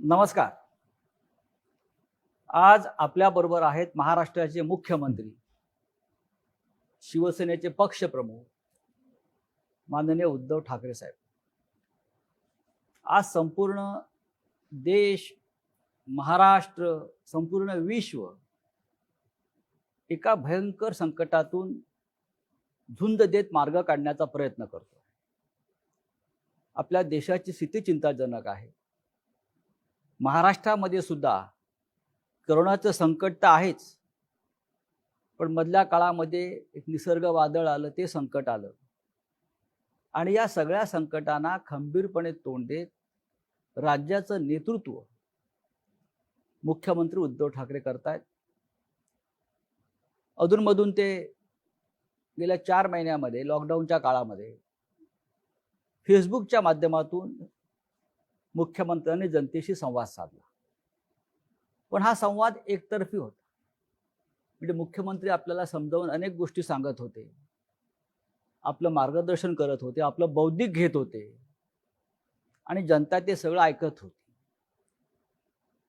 नमस्कार. आज आपल्याबरोबर आहेत महाराष्ट्राचे मुख्यमंत्री, शिवसेनेचे पक्षप्रमुख माननीय उद्धव ठाकरे साहेब. आज संपूर्ण देश, महाराष्ट्र, संपूर्ण विश्व एका भयंकर संकटातून झुंज देत मार्ग काढण्याचा प्रयत्न करतो. आपल्या देशाची स्थिती चिंताजनक आहे. महाराष्ट्रामध्ये सुद्धा करोनाचं संकट तर आहेच, पण मधल्या काळामध्ये एक निसर्ग वादळ आलं, ते संकट आलं आणि या सगळ्या संकटांना खंबीरपणे तोंड देत राज्याचं नेतृत्व मुख्यमंत्री उद्धव ठाकरे करतायत. अधूनमधून ते गेल्या 4 महिन्यामध्ये लॉकडाऊनच्या काळामध्ये फेसबुकच्या माध्यमातून मुख्यमंत्र्यांनी जनतेशी संवाद साधला, पण हा संवाद एकतर्फी होता. म्हणजे मुख्यमंत्री आपल्याला समजावून अनेक गोष्टी सांगत होते, आपलं मार्गदर्शन करत होते, आपलं बौद्धिक घेत होते आणि जनता ते सगळं ऐकत होती.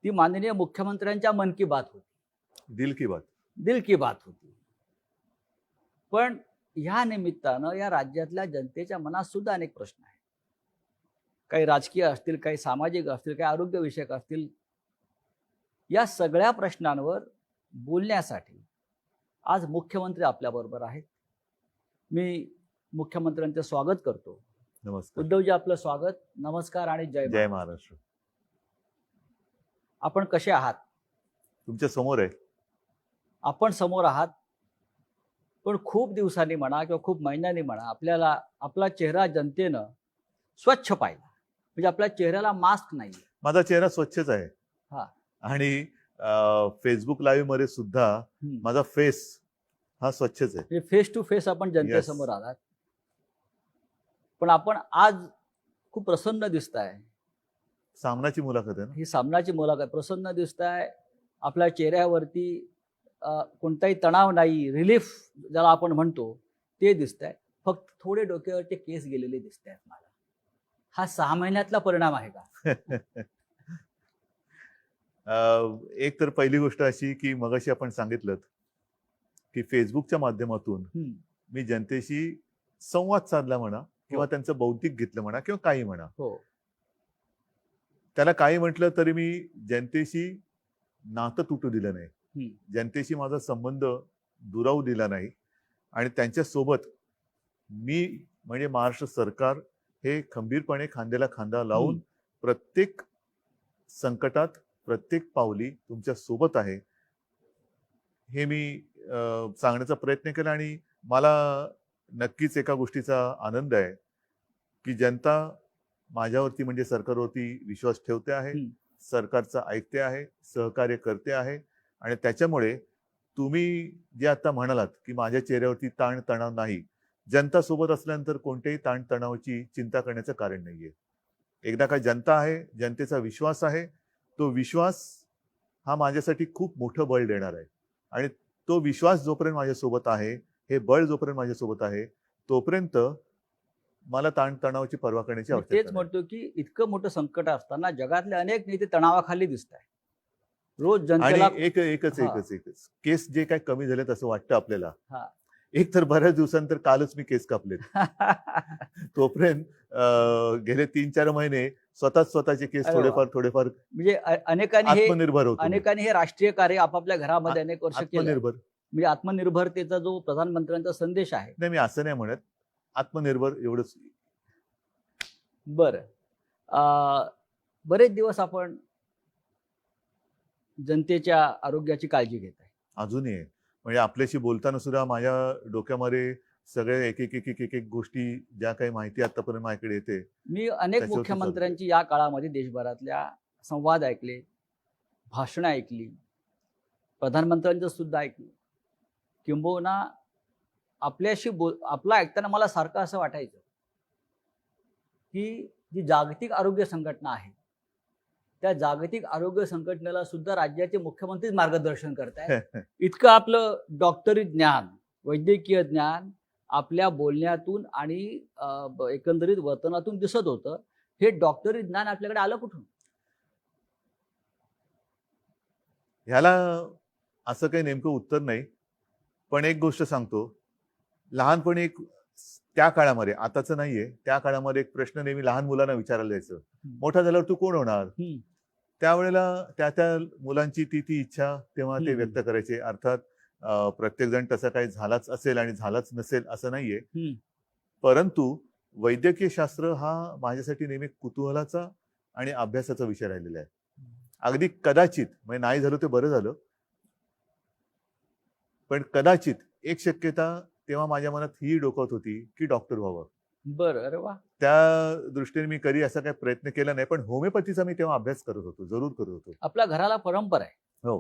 ती माननीय मुख्यमंत्र्यांच्या मन की बात होती, दिल की बात होती. पण ह्या निमित्तानं या राज्यातल्या जनतेच्या मनात सुद्धा अनेक प्रश्न आहेत. काही राजकीय असतील, काही सामाजिक असतील, काही आरोग्यविषयक असतील. या सगळ्या प्रश्नांवर बोलण्यासाठी आज मुख्यमंत्री आपल्याबरोबर आहेत. मी मुख्यमंत्र्यांचं स्वागत करतो. नमस्कार उद्धवजी, आपलं स्वागत. नमस्कार आणि जय महाराष्ट्र. आपण कसे आहात? तुमच्या समोर आहे. आपण समोर आहात, पण खूप दिवसांनी म्हणा किंवा खूप महिन्यांनी म्हणा आपल्याला आपला चेहरा जनतेनं स्वच्छ पाहिला. म्हणजे आपल्या चेहऱ्याला मास्क नाही. माझा चेहरा स्वच्छच आहे. हा. आणि फेसबुक लाईव्ह मध्ये सुद्धा माझा फेस हा स्वच्छच आहे. फेस टू फेस आपण जनतेसमोर आलात. पण आपण आज खूप प्रसन्न दिसताय. सामनाची मुलाखत आहे ना ही? सामनाची मुलाखत. प्रसन्न दिसताय. आपल्या चेहऱ्यावरती कोणताही तणाव नाही, रिलीफ ज्याला आपण म्हणतो ते दिसतंय. फक्त थोडे डोक्यावरचे केस गेलेले दिसत आहेत मला. हा 6 महिन्यातला परिणाम आहे का? एक तर पहिली गोष्ट अशी की मगाशी आपण सांगितलं की फेसबुकच्या माध्यमातून मी जनतेशी संवाद साधला म्हणा किंवा त्यांचं बौद्धिक घेतलं म्हणा किंवा काही म्हणा. हो. त्याला काही म्हटलं तरी मी जनतेशी नातं तुटू दिलं नाही, जनतेशी माझा संबंध दुरावू दिला नाही. आणि त्यांच्यासोबत मी म्हणजे महाराष्ट्र सरकार हे खंबीरपणे खांद्याला खांदा लावून प्रत्येक संकटात प्रत्येक पावली तुमच्या सोबत आहे हे मी सांगण्याचा प्रयत्न केला. आणि मला नक्कीच एका गोष्टीचा आनंद आहे की जनता माझ्यावरती म्हणजे सरकारवरती विश्वास ठेवते आहे, सरकारचं ऐकते आहे, सहकार्य करते आहे. आणि त्याच्यामुळे तुम्ही जे आता म्हणालात की माझ्या चेहऱ्यावरती ताण तणाव नाही, जनता सोबत असल्यानंतर कोणत्याही ताण तणावाची चिंता करण्याचं कारण नाहीये. एकदा का जनता आहे, जनतेचा विश्वास आहे, तो विश्वास हा माझ्यासाठी खूप मोठं बळ देणार आहे. आणि तो विश्वास जोपर्यंत माझ्यासोबत आहे, हे बळ जोपर्यंत माझ्यासोबत आहे, तोपर्यंत मला ताण तणावाची पर्वा करण्याची आवश्यकता नाही. तेच म्हणतो की इतकं मोठं संकट असताना जगातले अनेक नेते तणावाखाली दिसत आहेत. रोज जनतेला एकच केस जे काय कमी झालेत असं वाटतं आपल्याला. एक तर बऱ्याच दिवसांतर कालच मी केस कापलेत. तोपर्यंत गेले 3-4 महिने स्वतःचे केस थोडेफार म्हणजे अनेकांनी आत्मनिर्भर होतो. अनेकांनी हे राष्ट्रीय कार्य आपापल्या घरामध्ये अनेक वर्ष केलं. आत्मनिर्भर म्हणजे आत्मनिर्भरतेचा जो प्रधानमंत्र्यांचा संदेश आहे. नाही, मी असं नाही म्हणत, आत्मनिर्भर एवढंच. बरं, बरेच दिवस आपण जनतेच्या आरोग्याची काळजी घेत आहे. अजूनही आहे. म्हणजे आपल्याशी बोलताना सुद्धा माझ्या डोक्यामध्ये सगळे एक गोष्टी ज्या काही माहिती आतापर्यंत माझ्याकडे येते. मी अनेक मुख्यमंत्र्यांची या काळामध्ये देशभरातल्या संवाद ऐकले, भाषणं ऐकली, प्रधानमंत्र्यांचं सुद्धा ऐकलं. किंबहुना आपल्याशी आपलं ऐकताना मला सारखं असं वाटायचं की जी जागतिक आरोग्य संघटना आहे, त्या जागतिक आरोग्य संघटनेला सुद्धा राज्याचे मुख्यमंत्रीच मार्गदर्शन करतायत. इतकं आपलं डॉक्टरी ज्ञान, वैद्यकीय ज्ञान आपल्या बोलण्यातून आणि एकंदरीत वर्तनातून दिसत होतं. हे डॉक्टरी ज्ञान आपल्याकडे आलं कुठून? ह्याला असं काही नेमकं उत्तर नाही. पण एक गोष्ट सांगतो, लहानपणी एक त्या काळामध्ये, आताचं नाहीये, त्या काळामध्ये एक प्रश्न नेहमी लहान मुलांना विचारला जायचं, मोठा झाल्यावर तू कोण होणार? त्यावेळेला त्या त्या मुलांची ती इच्छा तेव्हा ते व्यक्त करायचे. अर्थात प्रत्येक जण तसं काही झालाच असेल आणि झालाच नसेल असं नाहीये. परंतु वैद्यकीय शास्त्र हा माझ्यासाठी नेहमी कुतूहलाचा आणि अभ्यासाचा विषय राहिलेला आहे. अगदी कदाचित, म्हणजे नाही झालं ते बरं झालं, पण कदाचित एक शक्यता तेव्हा माझ्या मनात ही डोकत होती की डॉक्टर व्हावं. बरं, अरे वा. त्या दृष्टीने मी कधी असा काही प्रयत्न केला नाही, पण होमिओपॅथीचा मी तेव्हा अभ्यास करत होतो, जरूर करत होतो. आपल्या घराला परंपरा आहे. हो,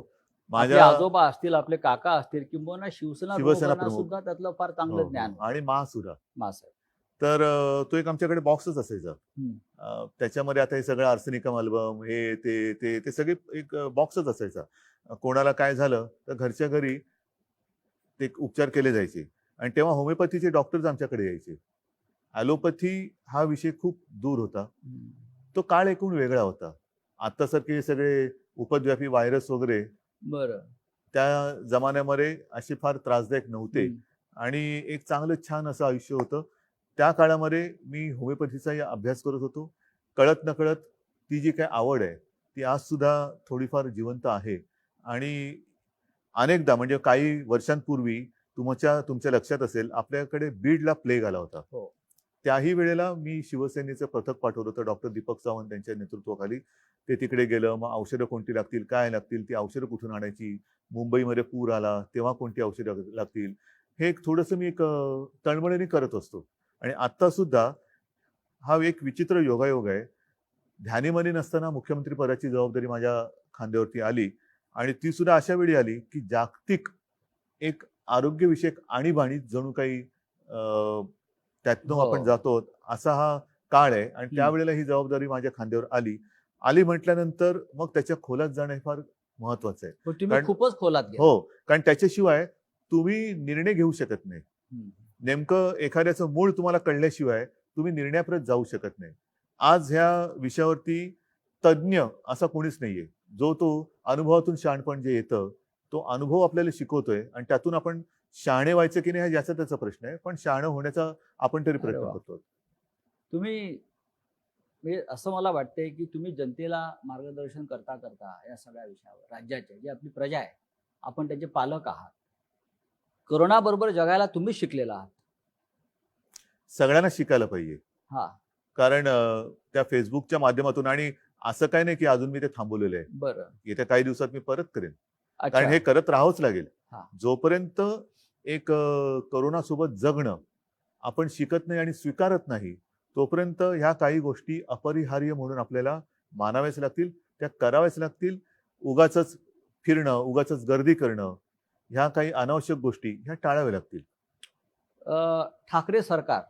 माझे माझ्या आजोबा असतील, आपले काका असतील, किंवा शिवसेना प्रमुखांना प्रमुख. सुद्धा त्यातलं फार हो, चांगलं ज्ञान हो. आणि मा सुद्धा. मास आहे. तर तो एक आमच्याकडे बॉक्सच असायचा. त्याच्यामध्ये आता हे सगळं आर्सेनिकम अल्बम, हे ते ते ते सगळे एक बॉक्सच असायचा. कोणाला काय झालं तर घरच्या घरी ते उपचार केले जायचे. आणि तेव्हा होमिओपॅथीचे डॉक्टर्स आमच्याकडे यायचे. ॲलोपॅथी हा विषय खूप दूर होता. तो काळ एकूण वेगळा होता. आत्तासारखे सगळे उपद्व्यापी व्हायरस वगैरे बरं, त्या जमान्यामध्ये असे फार त्रासदायक नव्हते. आणि एक चांगलं छान असं आयुष्य होतं. त्या काळामध्ये मी होमिओपॅथीचाही अभ्यास करत होतो. कळत नकळत ती जी काही आवड आहे ती आज सुद्धा थोडीफार जिवंत आहे. आणि अनेकदा, म्हणजे काही वर्षांपूर्वी तुमच्या लक्षात असेल, आपल्याकडे बीडला प्लेग आला होता. हो. त्याही वेळेला मी शिवसेनेचं पथक पाठवलं होतं डॉक्टर दीपक सावंत यांच्या नेतृत्वाखाली. ते तिकडे गेलं. मग औषधं कोणती लागतील, काय लागतील, ती औषधं कुठून आणायची, मुंबईमध्ये पूर आला तेव्हा कोणती औषधं लागतील, हे एक थोडंसं मी एक तळमळीने करत असतो. आणि आत्ता सुद्धा हा एक विचित्र योगायोग आहे. ध्यानीमनी नसताना मुख्यमंत्री पदाची जबाबदारी माझ्या खांद्यावरती आली. आणि ती सुद्धा अशा वेळी आली की जागतिक एक आरोग्यविषयक आणीबाणी जणू काही त्यातनं आपण जातो असा हा काळ आहे. आणि त्यावेळेला ही जबाबदारी माझ्या खांद्यावर आली म्हटल्यानंतर मग त्याच्या खोलात जाणं हे फार महत्वाचं आहे. तुम्ही खूपच खोलात गेला. हो, कारण त्याच्याशिवाय तुम्ही निर्णय घेऊ शकत नाही. नेमकं एखाद्याचं मूळ तुम्हाला कळल्याशिवाय तुम्ही निर्णयापर्यंत जाऊ शकत नाही. आज ह्या विषयावरती तज्ज्ञ असा कोणीच नाहीये. जो तो अनुभवातून शहाणपण जे येतं, तो अनुभव आपल्याला शिकवतोय आणि त्यातून आपण शहाणे व्हायचं की नाही हा ज्याचा त्याचा प्रश्न आहे, पण शहाणं होण्याचा आपण तरी प्रयत्न करतो. तुम्ही, म्हणजे असं मला वाटतंय की तुम्ही जनतेला मार्गदर्शन करता करता या सगळ्या विषयावर, राज्याचे जी आपली प्रजा आहे, आपण त्याचे पालक आहात. कोरोना बरोबर जगायला तुम्ही शिकलेला आहात. सगळ्यांना शिकायला पाहिजे. कारण त्या फेसबुकच्या माध्यमातून, आणि असं काही नाही की अजून मी ते थांबवलेलं आहे. बरं, येत्या काही दिवसात मी परत करेन. कारण हे करत राहावंच लागेल. जोपर्यंत एक कोरोना सोबत जगणं आपण शिकत नाही आणि स्वीकारत नाही, तोपर्यंत ह्या काही गोष्टी अपरिहार्य म्हणून आपल्याला मानाव्याच लागतील, त्या कराव्याच लागतील. उगाचच फिरणं, उगाचच गर्दी करणं, ह्या काही अनावश्यक गोष्टी ह्या टाळाव्या लागतील. ठाकरे सरकार,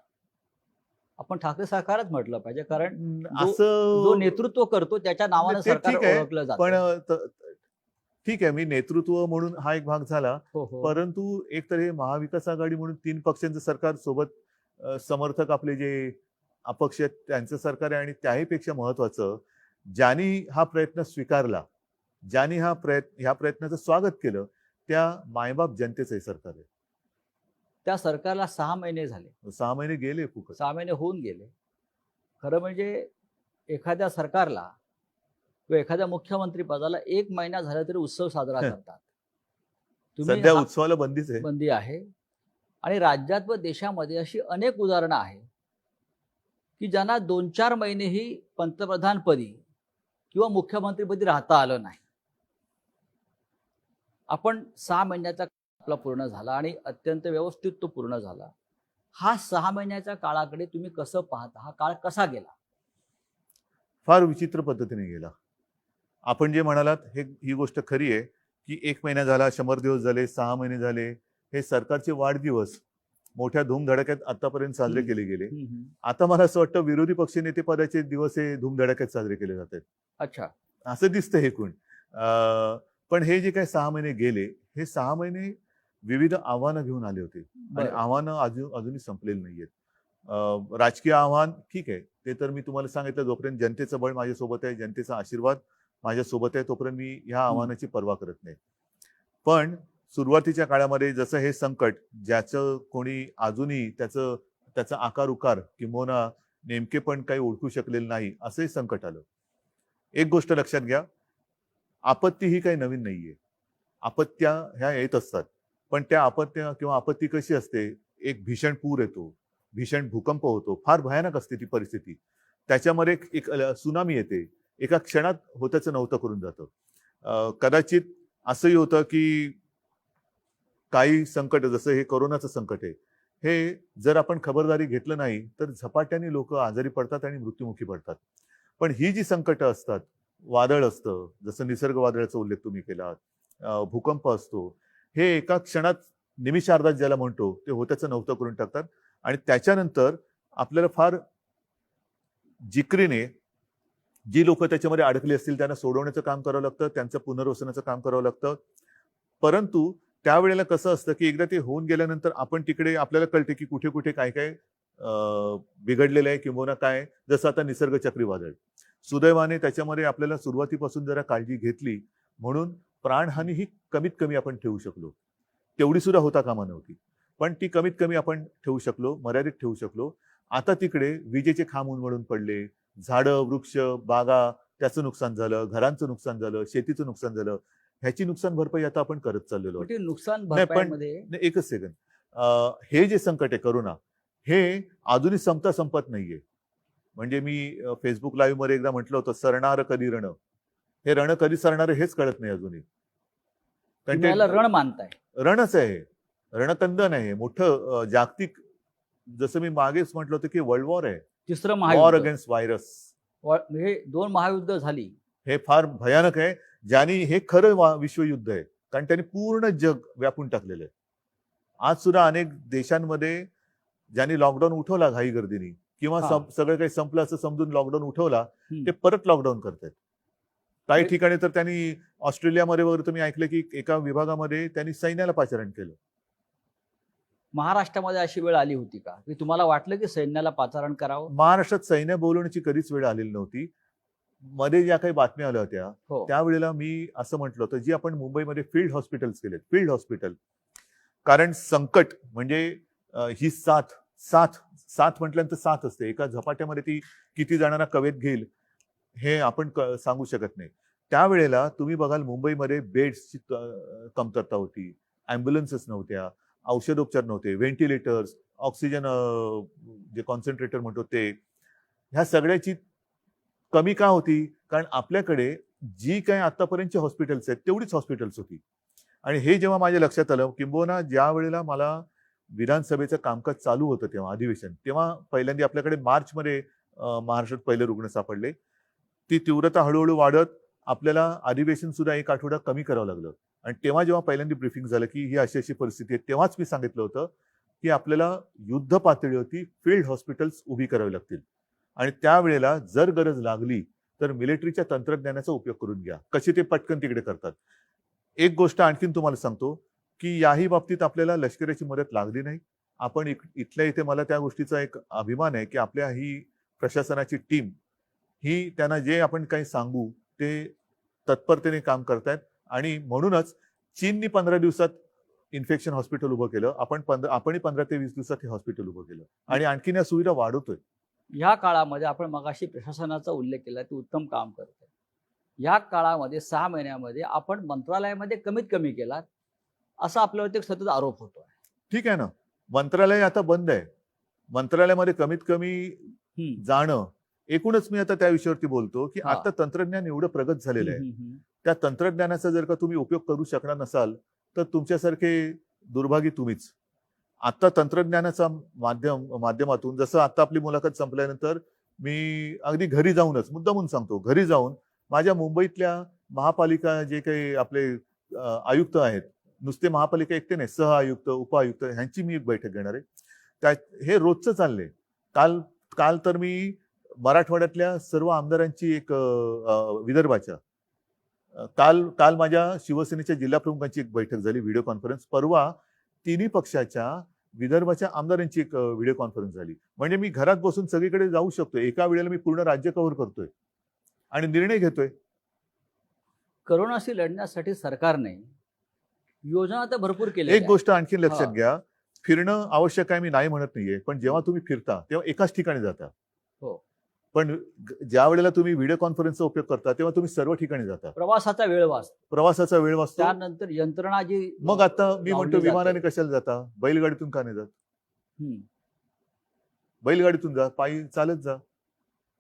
आपण ठाकरे सरकारच म्हटलं पाहिजे, कारण जो नेतृत्व करतो त्याच्या नावानं सरकार ओळखलं जातं. पण ठीक आहे, मी नेतृत्व म्हणून हा एक भाग झाला. परंतु एक तर हे महाविकास आघाडी म्हणून 3 पक्षांचं सरकार सोबत समर्थक आपले जे अपक्ष आहेत त्यांचं सरकार आहे. आणि त्याहीपेक्षा महत्वाचं, ज्यांनी हा प्रयत्न स्वीकारला, ज्यांनी ह्या प्रयत्नाचं स्वागत केलं, त्या मायबाप जनतेचं सरकार आहे. त्या सरकारला 6 महिने झाले. 6 महिने गेले, 6 महिने होऊन गेले. खरं म्हणजे एखाद्या सरकारला किंवा एखाद्या मुख्यमंत्री पदाला 1 महिना झाला तरी उत्सव साजरा करतात. सध्या उत्सवाला बंदी आहे. आणि राज्यात व देशामध्ये अशी अनेक उदाहरणं आहेत की ज्यांना 2-4 महिनेही पंतप्रधानपदी किंवा मुख्यमंत्रीपदी राहता आलं नाही. आपण 6 महिन्याचा आपला पूर्ण झाला आणि अत्यंत व्यवस्थित तो पूर्ण झाला. हा 6 महिन्याच्या काळाकडे तुम्ही कसं पाहता? हा काळ कसा गेला? फार विचित्र पद्धतीने गेला. आपण जे म्हणालात ही गोष्ट खरी आहे की 1 महिना झाला, 100 दिवस झाले, 6 महिने झाले. हे सरकारचे वाढदिवस मोठ्या धूमधडाक्यात आतापर्यंत साजरे केले गेले. आता मला असं वाटतं विरोधी पक्षनेते पदाचे दिवस हे धूमधडाक्यात साजरे केले जातात. अच्छा, असं दिसतं हे कोण. पण हे जे काही 6 महिने गेले, हे 6 महिने विविध आव्हानं घेऊन आले होते. आणि आव्हानं अजूनही संपलेली नाहीयेत. राजकीय आव्हान ठीक आहे, ते तर मी तुम्हाला सांगितलं, जोपर्यंत जनतेचं बळ माझ्यासोबत आहे, जनतेचा आशीर्वाद माझ्यासोबत आहे तोपर्यंत मी ह्या आव्हानाची पर्वा करत नाही. पण सुरुवातीच्या काळामध्ये जसं हे संकट ज्याचं कोणी अजूनही त्याचा आकार उकार किंवा नेमके पण काही ओळखू शकलेलं नाही असंही संकट आलं. एक गोष्ट लक्षात घ्या, आपत्ती ही काही नवीन नाहीये. आपत्त्या ह्या येत असतात, पण त्या आपत्त्या किंवा आपत्ती कशी असते, एक भीषण पूर येतो, भीषण भूकंप होतो, फार भयानक असते ती परिस्थिती. त्याच्यामध्ये एक सुनामी येते, एका क्षणात होत्याचं नव्हतं करून जातं. कदाचित असंही होतं की काही संकट जसं हे कोरोनाचं संकट आहे, हे जर आपण खबरदारी घेतलं नाही तर झपाट्याने लोक आजारी पडतात आणि मृत्युमुखी पडतात. पण ही जी संकट असतात, वादळ असतं, जसं निसर्ग वादळाचा उल्लेख तुम्ही केला, भूकंप असतो, हे एका क्षणात निमिषार्धात ज्याला म्हणतो ते होत्याचं नव्हतं करून टाकतात. आणि त्याच्यानंतर आपल्याला फार जिकरीने जी लोक त्याच्यामध्ये अडकली असतील त्यांना सोडवण्याचं काम करावं लागतं, त्यांचं पुनर्वसनाचं काम करावं लागतं. परंतु त्यावेळेला कसं असतं की एकदा ते होऊन गेल्यानंतर आपण तिकडे आपल्याला कळते की कुठे कुठे काय काय बिघडलेलं आहे किंवा काय. जसं आता निसर्ग चक्रीवादळ, सुदैवाने त्याच्यामध्ये आपल्याला सुरुवातीपासून जरा काळजी घेतली म्हणून प्राणहानी ही कमीत कमी आपण ठेवू शकलो. तेवढी सुद्धा होता कामा नव्हती, पण ती कमीत कमी आपण ठेवू शकलो, मर्यादित ठेवू शकलो. आता तिकडे विजेचे खांब उन्मळून पडले, झाडं वृक्ष बागा त्याचं नुकसान झालं, घरांचं नुकसान झालं, शेतीचं नुकसान झालं. ह्याची नुकसान भरपाई आता आपण करत चाललेलो आहोत. नुकसान नाही पण भरपाईमध्ये एकच सेकंद, हे जे संकट आहे करोना, हे अजूनही संपत नाहीये. म्हणजे मी फेसबुक लाईव्ह मध्ये एकदा म्हटलं होतं, सरणार कधी रण. हे रण कधी सरणार हेच कळत नाही अजूनही. कारण तुम्ही याला रण मानताय. रणच आहे, रणकंदन आहे मोठं, जागतिक. जसं मी मागेच म्हटलं होतं की वर्ल्ड वॉर आहे, तिसरं वॉर महायुद्ध, अगेन्स्ट व्हायरस. हे 2 महायुद्ध झाली. हे फार भयानक आहे, ज्याने हे खरं विश्वयुद्ध आहे, कारण त्यांनी पूर्ण जग व्यापून टाकलेलं आहे. आज सुद्धा अनेक देशांमध्ये ज्यांनी लॉकडाऊन उठवला घाई गर्दीने किंवा सगळं काही संपलं असं समजून लॉकडाऊन उठवला, ते परत लॉकडाऊन करतात. काही ठिकाणी तर त्यांनी ऑस्ट्रेलियामध्ये वगैरे तुम्ही ऐकलं की एका विभागामध्ये त्यांनी सैन्याला पाचारण केलं. महाराष्ट्रामध्ये अशी वेळ आली होती का की तुम्हाला वाटलं की सैन्याला पाचारण करावं? महाराष्ट्रात सैन्य बोलवण्याची कधीच वेळ आलेली नव्हती. मध्ये ज्या काही बातम्या आल्या होत्या त्यावेळेला मी असं म्हटलं होतं, जी आपण मुंबईमध्ये फील्ड हॉस्पिटल्स केलेत, फील्ड हॉस्पिटल. कारण संकट म्हणजे ही साथ म्हटल्यानंतर साथ असते, एका झपाट्यामध्ये ती किती जणांना कवेत घेईल हे आपण सांगू शकत नाही. त्यावेळेला तुम्ही बघाल मुंबईमध्ये बेड्सची कमतरता होती, ॲम्ब्युलन्सेस नव्हत्या, औषधोपचार नव्हते, व्हेंटिलेटर्स, ऑक्सिजन जे कॉन्सन्ट्रेटर म्हणतो ते, ह्या सगळ्याची कमी का होती? कारण आपल्याकडे जी काही आतापर्यंतची हॉस्पिटल्स आहेत तेवढीच हॉस्पिटल्स होती. आणि हे जेव्हा माझ्या लक्षात आलं, किंबहुना ज्या वेळेला मला विधानसभेचं कामकाज चालू होतं तेव्हा अधिवेशन, तेव्हा पहिल्यांदा आपल्याकडे मार्चमध्ये महाराष्ट्रात पहिले रुग्ण सापडले. ती तीव्रता हळूहळू वाढत आपल्याला अधिवेशन सुद्धा 1 आठवडा कमी करावं लागलं. आणि तेव्हा जेव्हा पहिल्यांदा ब्रीफिंग झालं की ही अशी परिस्थिती आहे, तेव्हाच मी सांगितलं होतं की आपल्याला युद्ध पातळीवरती फील्ड हॉस्पिटल्स उभी करावी लागतील. आणि त्यावेळेला जर गरज लागली तर मिलिटरीच्या तंत्रज्ञानाचा उपयोग करून घ्या. कसे ते पटकन तिकडे करतात. एक गोष्ट आणखीन तुम्हाला सांगतो की याही बाबतीत आपल्याला लष्कराची मदत लागली नाही. आपण इथल्या इथे मला त्या गोष्टीचा एक अभिमान आहे की आपल्या ही प्रशासनाची टीम ही त्यांना जे आपण काही सांगू ते तत्परतेने काम करतायत. आणि म्हणूनच चीननी 15 दिवसात इन्फेक्शन हॉस्पिटल उभं केलं, आपणही 15 ते 20 दिवसात हे हॉस्पिटल उभं केलं आणि आणखीन या सुविधा वाढवतोय. या काळामध्ये आपण मगाशी प्रशासनाचा उल्लेख केला, ते उत्तम काम करते. या काळामध्ये 6 महिन्यामध्ये आपण मंत्रालयामध्ये कमीत कमी केलात असा आपल्यावरती सतत आरोप होतो. ठीक आहे ना, मंत्रालय आता बंद आहे. मंत्रालयामध्ये कमीत कमी जाणं, एकूणच मी आता त्या विषयावरती बोलतो की आता तंत्रज्ञान एवढं प्रगत झालेलं आहे, त्या तंत्रज्ञानाचा जर का तुम्ही उपयोग करू शकणार नसाल तर तुमच्यासारखे दुर्भागी तुम्हीच. आता तंत्रज्ञानाचा माध्यमातून, जसं आता आपली मुलाखत संपल्यानंतर मी अगदी घरी जाऊनच मुद्दामून सांगतो, घरी जाऊन माझ्या मुंबईतल्या महापालिका जे काही आपले आयुक्त आहेत, नुसते महापालिका एकटे नाही, सह आयुक्त उपआयुक्त ह्यांची मी एक बैठक घेणार आहे. हे रोजचं चाललंय. काल तर मी मराठवाड्यातल्या सर्व आमदारांची एक विदर्भाच्या काल माझ्या शिवसेनेच्या जिल्हा प्रमुखांची एक बैठक झाली, व्हिडिओ कॉन्फरन्स. परवा तिन्ही पक्षाच्या विदर्भाच्या आमदारांची एक व्हिडिओ कॉन्फरन्स झाली. म्हणजे मी घरात बसून सगळीकडे जाऊ शकतोय, एका वेळेला मी पूर्ण राज्य कव्हर करतोय आणि निर्णय घेतोय. करोनाशी लढण्यासाठी सरकारने योजना तर भरपूर केल्या एक गोष्ट आणखी लक्षात हा. घ्या, फिरणं आवश्यक आहे मी नाही म्हणत नाहीये, पण जेव्हा तुम्ही फिरता तेव्हा एकाच ठिकाणी जाता. हो. पण ज्या वेळेला तुम्ही व्हिडिओ कॉन्फरन्सचा उपयोग करता तेव्हा तुम्ही सर्व ठिकाणी जाता. प्रवासाचा वेळ वाचतो, प्रवासाचा वेळ वाचतो. त्यानंतर यंत्रणा जी मग आता मी म्हणतो लावली विमानाने जाते. कशाला जाता, बैलगाडीतून का नाही जात? हम्म. बैलगाडीतून जा, पायी चालत जा.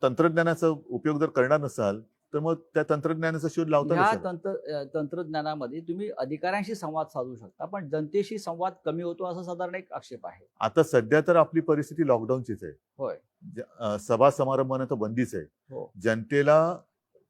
तंत्रज्ञानाचा उपयोग जर करणार नसाल तर मग त्या तंत्रज्ञानाचा शोध लावता ह्या कशाला? तंत्रज्ञानामध्ये तुम्ही अधिकाऱ्यांशी संवाद साधू शकता, पण जनतेशी संवाद कमी होतो असा साधारण एक आक्षेप आहे. आता सध्या तर आपली परिस्थिती लॉकडाऊनचीच आहे. होय. सभा समारंभांना तर बंदीच आहे. हो. जनतेला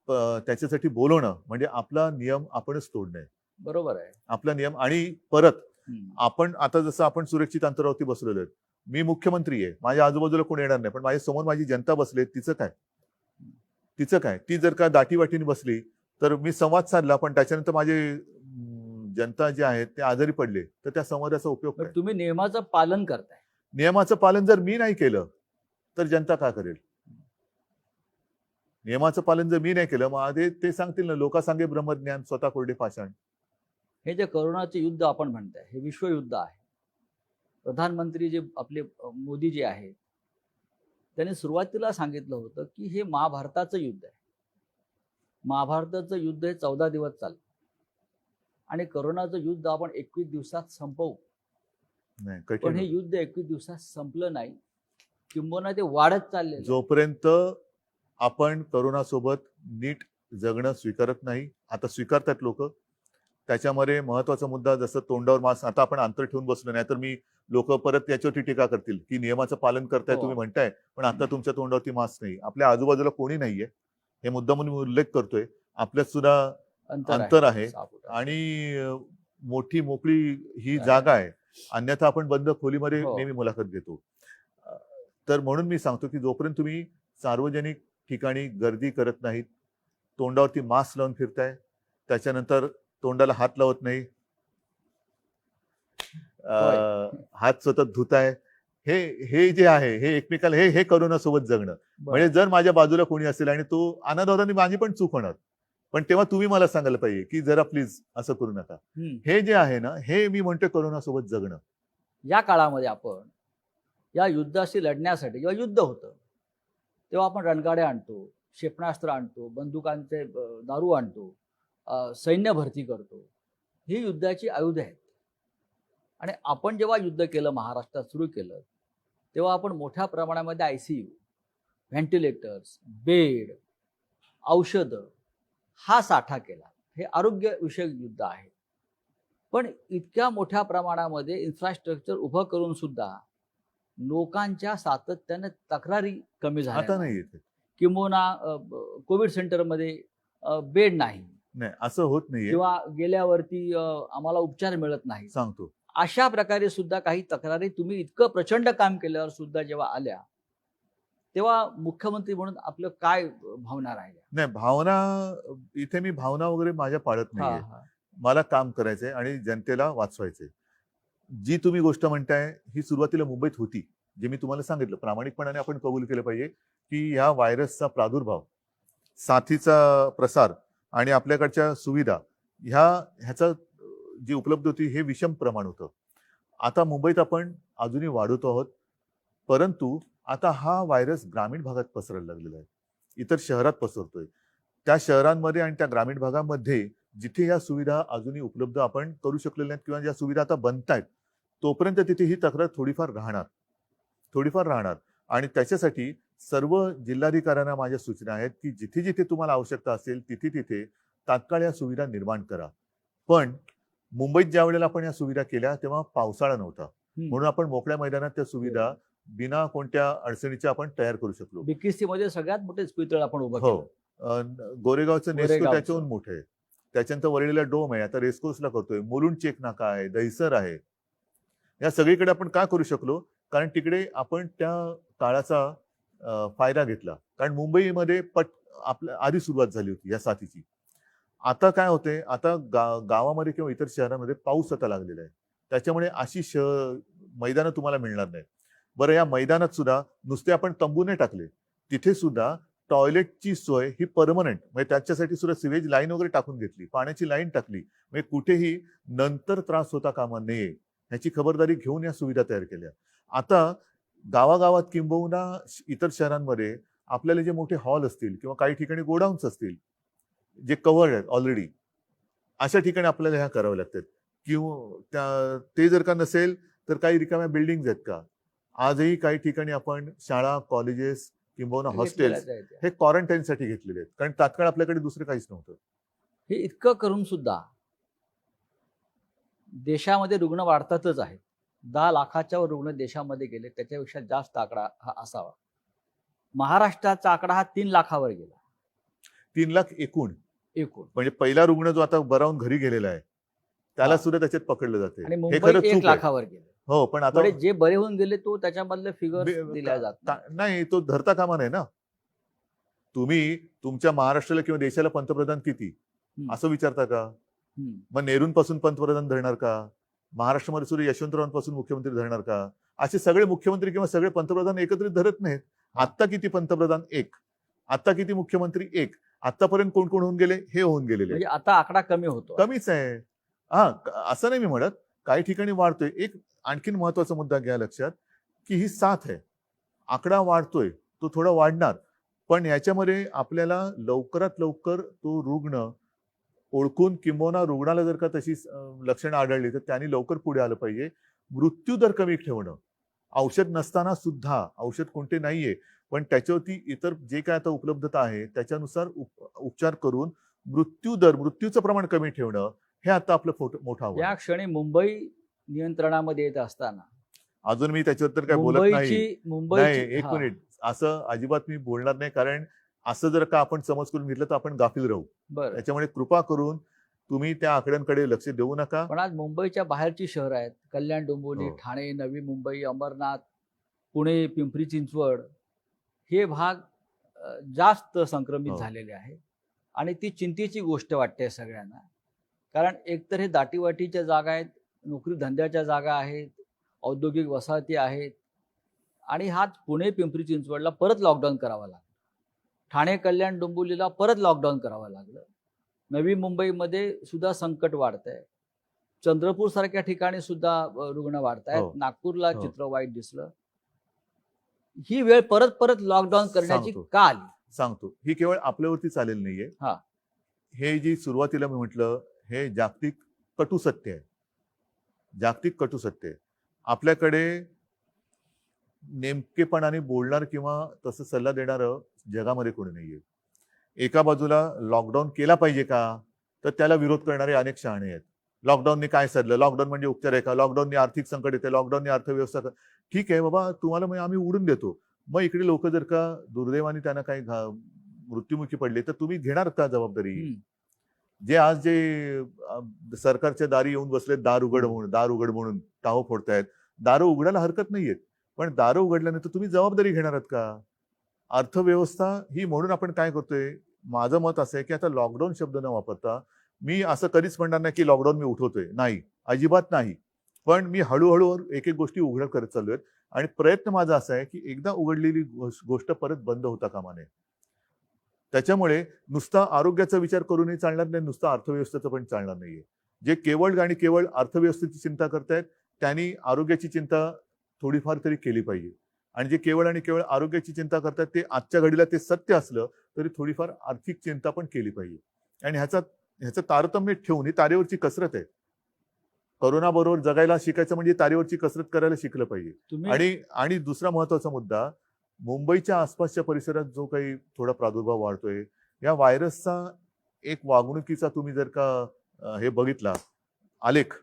त्याच्यासाठी बोलवणं म्हणजे आपला नियम आपणच तोडणं आहे. बरोबर आहे. आपला नियम. आणि परत हम्म. आपण आता जसं आपण सुरक्षित अंतरावरती बसलेलो आहेत, मी मुख्यमंत्री आहे, माझ्या आजूबाजूला कोण येणार नाही, पण माझ्या समोर माझी जनता बसली, तिचं काय? ती जर का दाटीवाटीने बसली तर मी संवाद साधला, पण त्याच्यानंतर माझे जनता जे आहेत ते आजारी पडले तर त्या संवादाचा उपयोग पण काय? तुम्ही नियमाचं पालन करताय. नियमाचं पालन जर मी नाही केलं तर जनता का करेल? नियमाचं पालन जर मी नाही केलं मग ते सांगतील ना, लोका सांगे ब्रह्मज्ञान स्वतः कोरडे पाषाण. हे जे करोनाचे युद्ध आपण म्हणताय हे विश्वयुद्ध आहे. प्रधानमंत्री जे आपले मोदी जे आहेत त्यांनी सुरुवातीला सांगितलं होतं की हे महाभारताचं युद्ध आहे. महाभारताचं युद्ध हे 14 दिवस चाललं आणि करोनाचं युद्ध आपण 21 दिवसात संपवू. नाही, पण कठीण हे होतं. युद्ध 21 दिवसात संपलं नाही, किंबहुना ते वाढत चालले. जोपर्यंत आपण करोनासोबत नीट जगणं स्वीकारत नाही, आता स्वीकारतात लोक. त्याच्यामध्ये महत्वाचा मुद्दा जसं तोंडावर मास्क, आता आपण अंतर ठेवून बसलो, नाही तर मी लोक परत याच्यावरती टीका करतील की नियमाचं पालन करताय हो. तुम्ही म्हणताय, पण आता तुमच्या तोंडावरती मास्क नाही. आपल्या आजूबाजूला कोणी नाहीये, हे मुद्दामून मी उल्लेख करतोय. आपल्यात सुद्धा अंतर आहे. 6 फुट. आणि मोठी मोकळी ही आहे. जागा आहे, अन्यथा आपण बंद खोलीमध्ये हो. नेहमी मुलाखत घेतो. तर म्हणून मी सांगतो की जोपर्यंत तुम्ही सार्वजनिक ठिकाणी गर्दी करत नाहीत, तोंडावरती मास्क लावून फिरताय, त्याच्यानंतर तोंडाला हात लावत नाही, हात सतत धुताय, हे जे आहे हे एकमेकाला हे करोना सोबत जगणं. म्हणजे जर माझ्या बाजूला कोणी असेल आणि तो अनादराने, माझी पण चूक होणार, पण तेव्हा तुम्ही मला सांगायला पाहिजे की जरा प्लीज असं करू नका. हे जे आहे ना, हे मी म्हणतो करोना सोबत जगणं. या काळामध्ये आपण या युद्धाशी लढण्यासाठी जेव्हा युद्ध होतं तेव्हा आपण रणगाड्या आणतो, क्षेपणास्त्र आणतो, बंदुकांचे दारू आणतो, सैन्य भरती करतो. ही युद्धाची आयुधं आहेत. आणि आपण जेव्हा युद्ध केलं, महाराष्ट्रात सुरू केलं, तेव्हा आपण मोठ्या प्रमाणामध्ये ICU, व्हेंटिलेटर्स, बेड, औषधं हा साठा केला. हे आरोग्यविषयक युद्ध आहे. पण इतक्या मोठ्या प्रमाणामध्ये इन्फ्रास्ट्रक्चर उभं करून सुद्धा लोकांच्या सातत्याने तक्रारी कमी आता झाल्या नाही येते. किंवा कोविड सेंटरमध्ये बेड नाही, नाही असं होत नाहीये. किंवा गेल्यावरती आम्हाला उपचार मिळत नाही. सांगतो, अशा प्रकारे सुद्धा काही तक्रारी तुम्ही इतकं प्रचंड काम केल्यावर सुद्धा जेव्हा आल्या, तेव्हा मुख्यमंत्री म्हणून आपलं काय भावना राहिल्या? नाही भावना, इथे मी भावना वगैरे माझ्या पाळत नाहीये. मला काम करायचंय आणि जनतेला वाचवायचंय. जी तुम्ही गोष्ट म्हणताय ही सुरुवातीला मुंबईत होती, जे मी तुम्हाला सांगितलं. प्रामाणिकपणाने आपण कबूल केलं पाहिजे की ह्या व्हायरसचा प्रादुर्भाव, साथीचा प्रसार आणि आपल्याकडच्या सुविधा ह्याचा जी उपलब्ध होती हे विषम प्रमाण होतं. आता मुंबईत आपण अजूनही वाढवतो आहोत, परंतु आता हा व्हायरस ग्रामीण भागात पसरायला लागलेला आहे, इतर शहरात पसरतोय. त्या शहरांमध्ये आणि त्या ग्रामीण भागामध्ये जिथे या सुविधा अजूनही उपलब्ध आपण करू शकलेल्या नाहीत किंवा ज्या सुविधा आता बनतायत, तोपर्यंत तिथे ही तक्रार थोडीफार राहणार. आणि त्याच्यासाठी सर्व जिल्हाधिकाऱ्यांना माझ्या सूचना आहेत की जिथे जिथे तुम्हाला आवश्यकता असेल तिथे तात्काळ या सुविधा निर्माण करा. पण मुंबईत ज्या वेळेला आपण या सुविधा केल्या तेव्हा पावसाळा नव्हता, म्हणून आपण मोकळ्या मैदानात त्या सुविधा बिना कोणत्या अडचणीच्या आपण तयार करू शकलो. BKC मध्ये सगळ्यात मोठे इस्पितळ आपण उभं हो, केलं. गोरेगावचं नेस्को गोरेगावचं. त्याच्याहून मोठं आहे. त्याच्यानंतर वरळीला डोम आहे, आता रेस्कोर्सला करतोय, मुलुंड चेक नाका आहे, दहिसर आहे. या सगळीकडे आपण का करू शकलो? कारण तिकडे आपण त्या काळाचा फायदा घेतला. कारण मुंबईमध्ये आपल्या आधी सुरुवात झाली होती या साथीची. आता काय होते, आता गावामध्ये किंवा इतर शहरांमध्ये पाऊस आता लागलेला आहे, त्याच्यामुळे अशी मैदानं तुम्हाला मिळणार नाही. बरं, या मैदानात सुद्धा नुसते आपण तंबू नाही टाकले, तिथे सुद्धा टॉयलेटची सोय ही परमनंट, म्हणजे त्याच्यासाठी सुद्धा सिवेज लाईन वगैरे टाकून घेतली, पाण्याची लाईन टाकली, म्हणजे कुठेही नंतर त्रास होता कामा नये ह्याची खबरदारी घेऊन या सुविधा तयार केल्या. आता गावागावात किंबहुना इतर शहरांमध्ये आपल्याला जे मोठे हॉल असतील किंवा काही ठिकाणी गोडाऊन्स असतील जे कव्हर्ड आहेत ऑलरेडी, अशा ठिकाणी आपल्याला ह्या कराव्या लागतात. किंवा ते जर का नसेल तर काही रिकाम्या बिल्डिंग आहेत का, आजही काही ठिकाणी आपण शाळा, कॉलेजेस किंबहुना हॉस्टेल्स हे क्वारंटाईनसाठी घेतलेले आहेत, कारण तात्काळ आपल्याकडे दुसरं काहीच नव्हतं. हे इतकं करून सुद्धा देशामध्ये रुग्ण वाढतातच आहेत. 10 लाखाच्या वर रुग्ण देशामध्ये गेले, त्याच्यापेक्षा जास्त आकडा हा असावा. महाराष्ट्राचा आकडा हा 3 लाखावर गेला. 3 लाख एकूण एकूण म्हणजे पहिला रुग्ण जो आता बरा होऊन घरी गेलेला आहे त्याला सुद्धा त्याच्यात पकडलं जाते. आणि हे मुंबई खरं 1 चूक आहे. लाखावर गेले. हो, पण आता म्हणजे जे बरे होऊन गेले तो त्याच्यामधले फिगर दिल्या जात नाही. नाही, तो धरता कामा नये ना. तुम्ही तुमच्या महाराष्ट्राला किंवा देशाला पंतप्रधान किती असं विचारता का? मग नेहरूंपासून पंतप्रधान धरणार का? महाराष्ट्रामध्ये सुद्धा यशवंतरावांपासून मुख्यमंत्री धरणार का? असे सगळे मुख्यमंत्री किंवा सगळे पंतप्रधान एकत्रित धरत नाहीत. आत्ता किती पंतप्रधान? 1. आत्ता किती मुख्यमंत्री? 1. आतापर्यंत कोण कोण होऊन गेले? हे होऊन गेलेले. म्हणजे आता आकडा कमी होतो. कमीच आहे. हा, असं नाही मी म्हणत, काही ठिकाणी वाढतोय. एक आणखीन महत्वाचा मुद्दा घ्या लक्षात, की ही साथ आहे, आकडा वाढतोय, तो थोडा वाढणार, पण याच्यामध्ये आपल्याला लवकरात लवकर तो रुग्ण ओळखून किंबहुना रुग्णाला जर का तशी लक्षणं आढळली तर त्यांनी लवकर पुढे आलं पाहिजे. मृत्यू दर कमी ठेवणं, औषध नसताना सुद्धा, औषध कोणते नाहीये पण त्याच्यावरती इतर जे काय आता उपलब्धता आहे त्याच्यानुसार उपचार करून मृत्यूचं प्रमाण कमी ठेवणं, हे आता आपलं मोठं आव्हान. या क्षणी मुंबई नियंत्रणामध्ये येत असताना अजून मी त्याच्यावर तर काय बोलत नाही. एक मिनिट, असं अजिबात मी बोलणार नाही, कारण असं जर का आपण समज करून घेतलं तर आपण गाफील राहू. त्याच्यामुळे कृपा करून तुम्ही त्या आकड्यांकडे लक्ष देऊ नका. पण आज मुंबईच्या बाहेरची शहर आहेत, कल्याण, डोंबिवली, ठाणे, नवी मुंबई, अंबरनाथ, पुणे, पिंपरी चिंचवड, हे भाग जास्त संक्रमित झालेले आहे आणि ती चिंतेची गोष्ट वाटते सगळ्यांना. कारण एकतर हे दाटीवाटीच्या जागा आहेत, नोकरी धंद्याच्या जागा आहेत, औद्योगिक वसाहती आहेत आणि हाच पुणे, पिंपरी चिंचवडला परत लॉकडाऊन करावा लागला. ठाणे, कल्याण, डोंबिवलीला परत लॉकडाऊन करावं लागलं. नवी मुंबईमध्ये सुद्धा संकट वाढतंय. चंद्रपूर सारख्या ठिकाणी सुद्धा रुग्ण वाढतायत. नागपूरला चित्र वाईट दिसलं. ही वेळ परत परत लॉकडाऊन करण्याची का आली? सांगतो, ही केवळ आपल्यावरती चालेल नाहीये. हे जी सुरुवातीला मी म्हटलं, हे जागतिक कटू सत्य आहे. जागतिक कटू सत्य आहे. आपल्याकडे नेमकेपणाने बोलणार किंवा तसं सल्ला देणारं जगामध्ये कोणी नाहीये. एका बाजूला लॉकडाऊन केला पाहिजे का, तर त्याला विरोध करणारे अनेक शहाणे आहेत. लॉकडाऊनने काय साधलं? लॉकडाऊन म्हणजे उपचार आहे का? लॉकडाऊनने आर्थिक संकट येते, लॉकडाऊनने अर्थव्यवस्था. ठीक आहे बाबा, तुम्हाला मग आम्ही उडून देतो. मग इकडे लोक जर का दुर्दैवाने त्यांना काही मृत्युमुखी पडले तर तुम्ही घेणार का जबाबदारी? जे आज जे सरकारच्या दारी येऊन बसले दार उघड म्हणून टाहो फोडतायत, दारं उघडायला हरकत नाहीयेत, पण दारं उघडल्यानंतर तुम्ही जबाबदारी घेणार आहात का? अर्थव्यवस्था ही, म्हणून आपण काय करतोय, माझं मत असं आहे की आता लॉकडाऊन शब्द न वापरता, मी असं कधीच म्हणणार नाही की लॉकडाऊन मी उठवतोय, नाही, अजिबात नाही, पण मी हळूहळू एक एक गोष्टी उघड करत चाललोय आणि प्रयत्न माझा असा आहे की एकदा उघडलेली गोष्ट परत बंद होता कामा नये. त्याच्यामुळे नुसता आरोग्याचा विचार करूनही चालणार नाही, नुसता अर्थव्यवस्थेचं पण चालणार नाहीये. जे केवळ आणि केवळ अर्थव्यवस्थेची चिंता करतायत त्यांनी आरोग्याची चिंता थोडीफार तरी केली पाहिजे. आणि जे केवळ आणि केवळ आरोग्याची चिंता करतात ते आजच्या घडीला ते सत्य असलं तरी थोडीफार आर्थिक चिंता पण केली पाहिजे. आणि ह्याचं तारतम्य ठेवून, ही तारेवरची कसरत आहे. करोना बरोबर जगायला शिकायचं म्हणजे तारेवरची कसरत करायला शिकलं पाहिजे. आणि दुसरा महत्वाचा मुद्दा, मुंबईच्या आसपासच्या परिसरात जो काही थोडा प्रादुर्भाव वाढतोय, या व्हायरसचा एक वागणुकीचा तुम्ही जर का हे बघितला आलेख,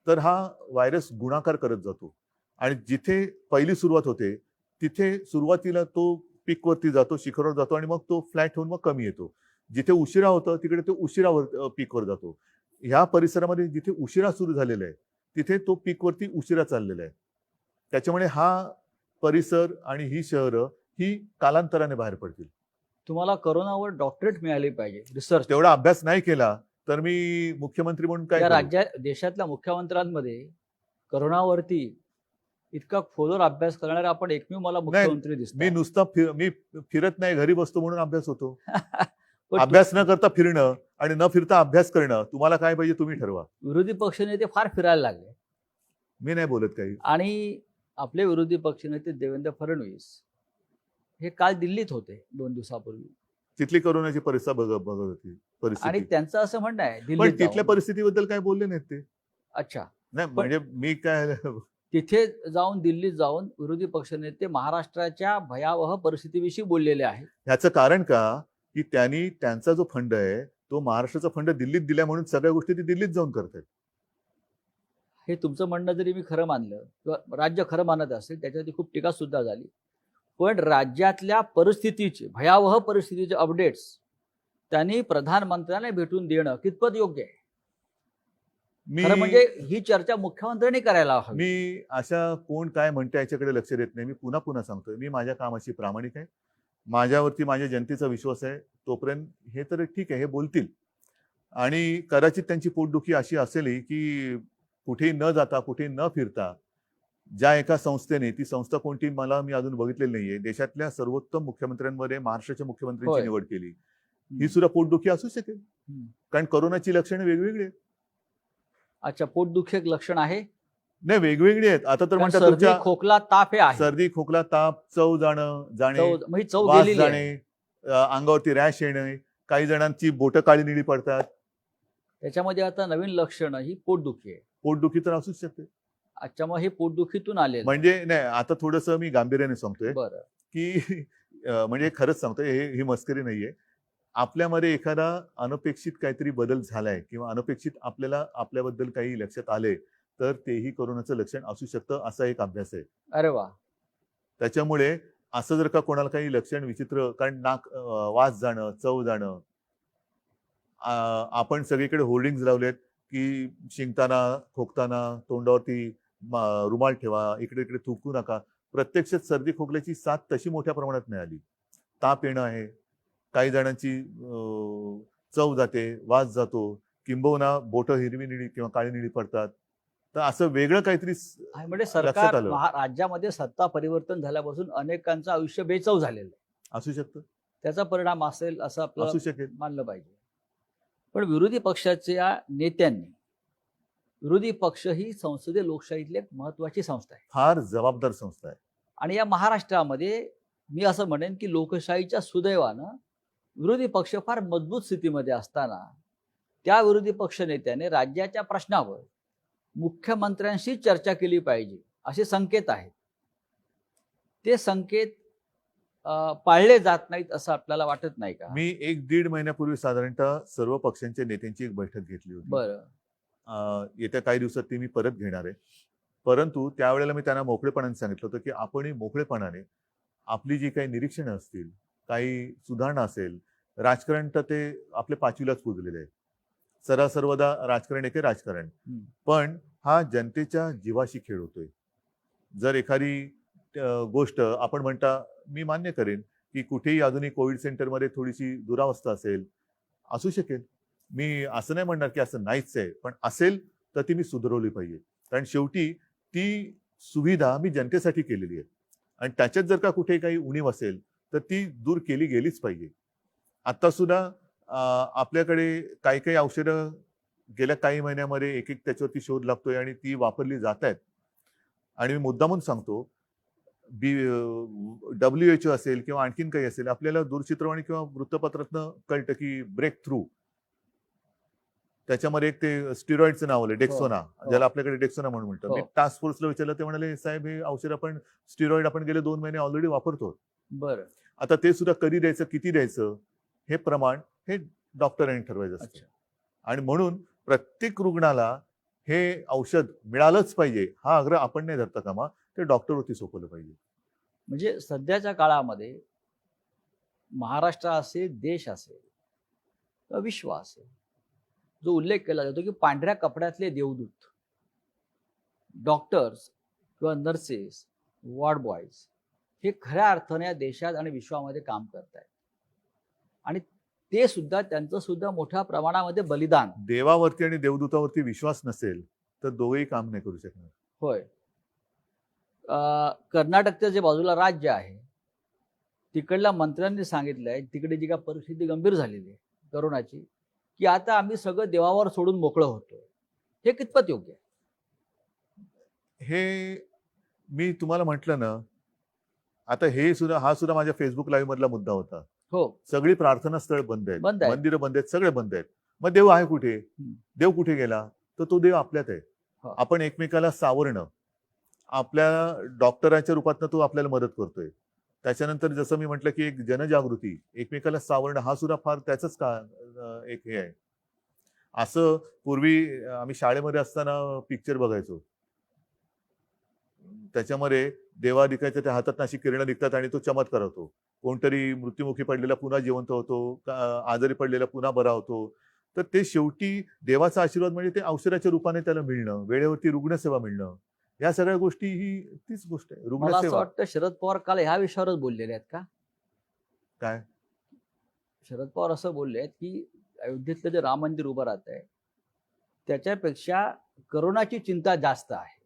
तर हा व्हायरस गुणाकार करत जातो आणि जिथे पहिली सुरुवात होते तिथे सुरुवातीला तो पीकवरती जातो, शिखरावर जातो आणि मग तो फ्लॅट होऊन मग कमी येतो. जिथे उशिरा होतं तिकडे तो उशिरावर पीकवर जातो. ह्या परिसरामध्ये जिथे उशिरा सुरू झालेला आहे तिथे तो पीकवरती उशिरा चाललेला आहे. त्याच्यामुळे हा परिसर आणि ही शहरं ही कालांतराने बाहेर पडतील. तुम्हाला करोनावर डॉक्टरेट मिळाली पाहिजे, रिसर्च. तेवढा अभ्यास नाही केला तर मी मुख्यमंत्री म्हणून काय देशातल्या मुख्यमंत्र्यांमध्ये करोनावरती इतका खोलवर अभ्यास करणारे आपण एकमेव मला मुख्यमंत्री मी दिसतात. नुसता मी फिरत नाही, घरी बसतो म्हणून अभ्यास होतो. पण अभ्यास न करता फिरणं आणि न फिरता अभ्यास करणं, तुम्हाला काय पाहिजे तुम्ही ठरवा. विरोधी पक्षनेते फार फिरायला लागले मी नाही बोलत काही. आणि आपले विरोधी पक्षनेते देवेंद्र फडणवीस हे काल दिल्लीत होते 2 दिवसापूर्वी तिथली करोनाची परिस्थिती बघत होती आणि परिस्थिती. त्यांचं असं म्हणणं आहे पण दिल्लीत तिथल्या जाऊन. परिस्थितीबद्दल काय बोलले नाहीत ते. अच्छा, नाही म्हणजे मी काय तिथे जाऊन दिल्लीत जाऊन विरोधी पक्षनेते महाराष्ट्राच्या भयावह परिस्थितीविषयी बोललेले आहेत. ह्याचं कारण का की त्यांनी त्यांचा जो फंड आहे तो महाराष्ट्राचा फंड दिल्लीत दिला म्हणून सगळ्या गोष्टी ते दिल्लीत जाऊन करतात. हे तुमचं म्हणणं जरी मी खरं मानलं किंवा राज्य खरं मानत असेल त्याच्यावरती खूप टीका सुद्धा झाली, पण राज्यातल्या परिस्थितीचे भयावह परिस्थितीचे अपडेट्स त्यांनी प्रधानमंत्र्यांना भेटून देणं कितपत योग्य आहे? खरं म्हणजे ही चर्चा मुख्यमंत्र्यांनी करायला हवी. मी अशा कोण काय म्हणते याच्याकडे लक्ष देत नाही. मी पुन्हा पुन्हा सांगतोय, मी माझ्या कामाशी प्रामाणिक आहे. माझ्यावरती माझ्या जनतेचा विश्वास आहे. तोपर्यंत हे तर ठीक आहे, हे बोलतील आणि कदाचित त्यांची पोटदुखी अशी असेल की कुठेही न जाता कुठेही न फिरता ज्या एका संस्थेने, ती संस्था कोणती मी अजून बघितलेली नाहीये, देशातल्या सर्वोत्तम मुख्यमंत्र्यांमध्ये महाराष्ट्राच्या मुख्यमंत्र्यांची होय. निवड केली. ही सुद्धा पोटदुखी असू शकेल, कारण करोनाची लक्षणे वेगवेगळी आहेत. अच्छा, पोटदुखी एक लक्षण आहे. नाही, वेगवेगळी आहेत. आता तर कारण म्हणतात सर्दी तुमच्या खोकला ताप हे आहे. सर्दी खोकला ताप, चव जाणे, म्हणजे चव वास गेलेली आहे. जाणे, अंगावरती रॅश येणे, काही जणांची बोटं काळी निळी पडतात. त्याच्यामध्ये आता नवीन लक्षण ही पोटदुखी आहे. पोटदुखी तर असूच शकते. अच्छा, मग हे पोटदुखीतून आले म्हणजे नाही, आता थोडंसं मी गांभीर्याने सांगतोय बरं. की म्हणजे खरंच सांगतोय, ही मस्करी नाहीये. आपल्यामध्ये एखादा अनपेक्षित काहीतरी बदल झालाय किंवा अनपेक्षित आपल्याला आपल्याबद्दल काही लक्षात आले तर तेही कोरोनाचं लक्षण असू शकतं, असा एक अभ्यास आहे. अरे वा. त्याच्यामुळे असं जर का कोणाला काही लक्षण विचित्र, कारण वास जाणं, चव जाणं, आपण सगळीकडे होर्डिंग्स लावलेत की शिंकताना खोकताना तोंडावरती रुमाल ठेवा, इकडे इकडे थुंकू नका. प्रत्यक्षात सर्दी खोकल्याची साथ तशी मोठ्या प्रमाणात नाही आली. ताप येणं आहे, काही जणांची चव जाते, वास जातो, किंबहुना बोटं हिरवी निळी किंवा काळी निळी पडतात. तर असं वेगळं काहीतरी म्हणजे लक्षात सरकार आलं. राज्यामध्ये सत्ता परिवर्तन झाल्यापासून अनेकांचं आयुष्य बेचव झालेलं आहे. असू शकतं, त्याचा परिणाम असेल असं असू आपल्याला शकेल. मानलं पाहिजे. पण विरोधी पक्षाच्या नेत्यांनी, विरोधी पक्ष ही संसदीय लोकशाहीतली एक महत्वाची संस्था आहे फार जबाबदार संस्था आहे. आणि या महाराष्ट्रामध्ये मी असं म्हणेन की लोकशाहीच्या सुदैवानं विरोधी पक्ष फार मजबूत स्थितीमध्ये असताना त्या विरोधी पक्ष नेत्याने राज्याच्या प्रश्नावर मुख्यमंत्र्यांशी चर्चा केली पाहिजे असे संकेत आहेत. ते संकेत पाळले जात नाहीत असं आपल्याला वाटत नाही का? मी 1-1.5 महिन्यापूर्वी साधारणतः सर्व पक्षांच्या नेत्यांची एक बैठक घेतली होती. बरं. येत्या काही दिवसात ती मी परत घेणार आहे. परंतु त्यावेळेला मी त्यांना मोकळेपणाने सांगितलं होतं की आपणही मोकळेपणाने आपली जी काही निरीक्षणं असतील, काही सुधारणा असेल, राजकारण तर ते आपले 5वीलाच पुजलेले आहे. सर्वदा राजकारण एके राजकारण, पण हा जनतेच्या जीवाशी खेळ होतोय. जर एखादी गोष्ट आपण म्हणता, मी मान्य करेन की कुठेही अजूनही कोविड सेंटरमध्ये थोडीशी दुरावस्था असेल, असू शकेल. मी असं नाही म्हणणार की असं नाहीच आहे, पण असेल तर ती मी सुधारवली पाहिजे. कारण शेवटी ती सुविधा मी जनतेसाठी केलेली आहे आणि त्याच्यात जर का कुठे काही उणीव असेल तर ती दूर केली गेलीच पाहिजे. आता सुद्धा आपल्याकडे काही काही औषधं गेल्या काही महिन्यामध्ये एक त्याच्यावरती शोध लागतोय आणि ती वापरली जात आहेत. आणि मी मुद्दामून सांगतो, WHO असेल किंवा आणखीन काही असेल, आपल्याला दूरचित्रवाणी किंवा वृत्तपत्रातनं कळतं की ब्रेक थ्रू, त्याच्यामध्ये एक ते स्टिरॉइडचं नाव आलं, डेक्सोना, ज्याला आपल्याकडे डेक्सोना म्हणून म्हणतो. मी टास्क फोर्सला विचारलं, ते म्हणाले साहेब हे औषध आपण स्टिरॉइड आपण गेले 2 महिने ऑलरेडी वापरतो. बरं. आता ते सुद्धा कधी द्यायचं, किती द्यायचं, हे प्रमाण हे डॉक्टरांनी ठरवायचं असतं. आणि म्हणून प्रत्येक रुग्णाला हे औषध मिळालंच पाहिजे हा आग्रह आपण नाही धरता कामा, ते डॉक्टरवरती सोपवलं पाहिजे. म्हणजे सध्याच्या काळामध्ये महाराष्ट्र असेल, देश असेल किंवा विश्व असेल, जो उल्लेख केला जातो की पांढऱ्या कपड्यातले देवदूत डॉक्टर्स किंवा नर्सेस, वॉर्ड बॉयज हे खऱ्या अर्थाने या देशात आणि विश्वामध्ये काम करत आहेत आणि ते सुद्धा त्यांचं सुद्धा मोठ्या प्रमाणामध्ये बलिदान. देवावरती आणि देवदूतावरती विश्वास नसेल तर दोघेही काम नाही करू शकणार. होय. कर्नाटकचं जे बाजूला राज्य आहे तिकडल्या मंत्र्यांनी सांगितलंय, तिकडे जी काय परिस्थिती गंभीर झालेली आहे करोनाची, की आता आम्ही सगळं देवावर सोडून मोकळं होतोय. हे कितपत योग्य आहे? हे मी तुम्हाला म्हटलं ना, आता हा सुद्धा माझ्या फेसबुक लाईव्ह मधला मुद्दा होता. हो, सगळी प्रार्थना स्थळ बंद आहेत, बंद आहेत. मंदिरं बंद आहेत, सगळे बंद आहेत. मग देव आहे कुठे? देव कुठे गेला? तर तो देव आपल्यात आहे. हो. आपण एकमेकाला सावरणं, आपल्या डॉक्टरांच्या रूपातनं तो आपल्याला मदत करतोय. त्याच्यानंतर जसं मी म्हटलं की एक जनजागृती, एकमेकाला सावरणं, हा सुद्धा फार त्याचंच एक हे आहे. असं पूर्वी आम्ही शाळेमध्ये असताना पिक्चर बघायचो. त्याच्यामध्ये देवा दिखायच्या त्या हातात अशी किरणं निघतात आणि तो चमत्कार होतो. कोणतरी मृत्युमुखी पडलेला पुन्हा जिवंत होतो, आजारी पडलेला पुन्हा बरा होतो. तर ते शेवटी देवाचा आशीर्वाद म्हणजे ते औषधाच्या रूपाने त्याला मिळणं, वेळेवरती रुग्णसेवा मिळणं, या सगळ्या गोष्टी ही तीच गोष्ट आहे. मला असं रुग्णसेवा. वाटतं शरद पवार काल ह्या विषयावरच बोललेले आहेत का? काय? शरद पवार असं बोलले आहेत की अयोध्येतलं जे राम मंदिर उभं राहत आहे त्याच्यापेक्षा करोनाची चिंता जास्त आहे.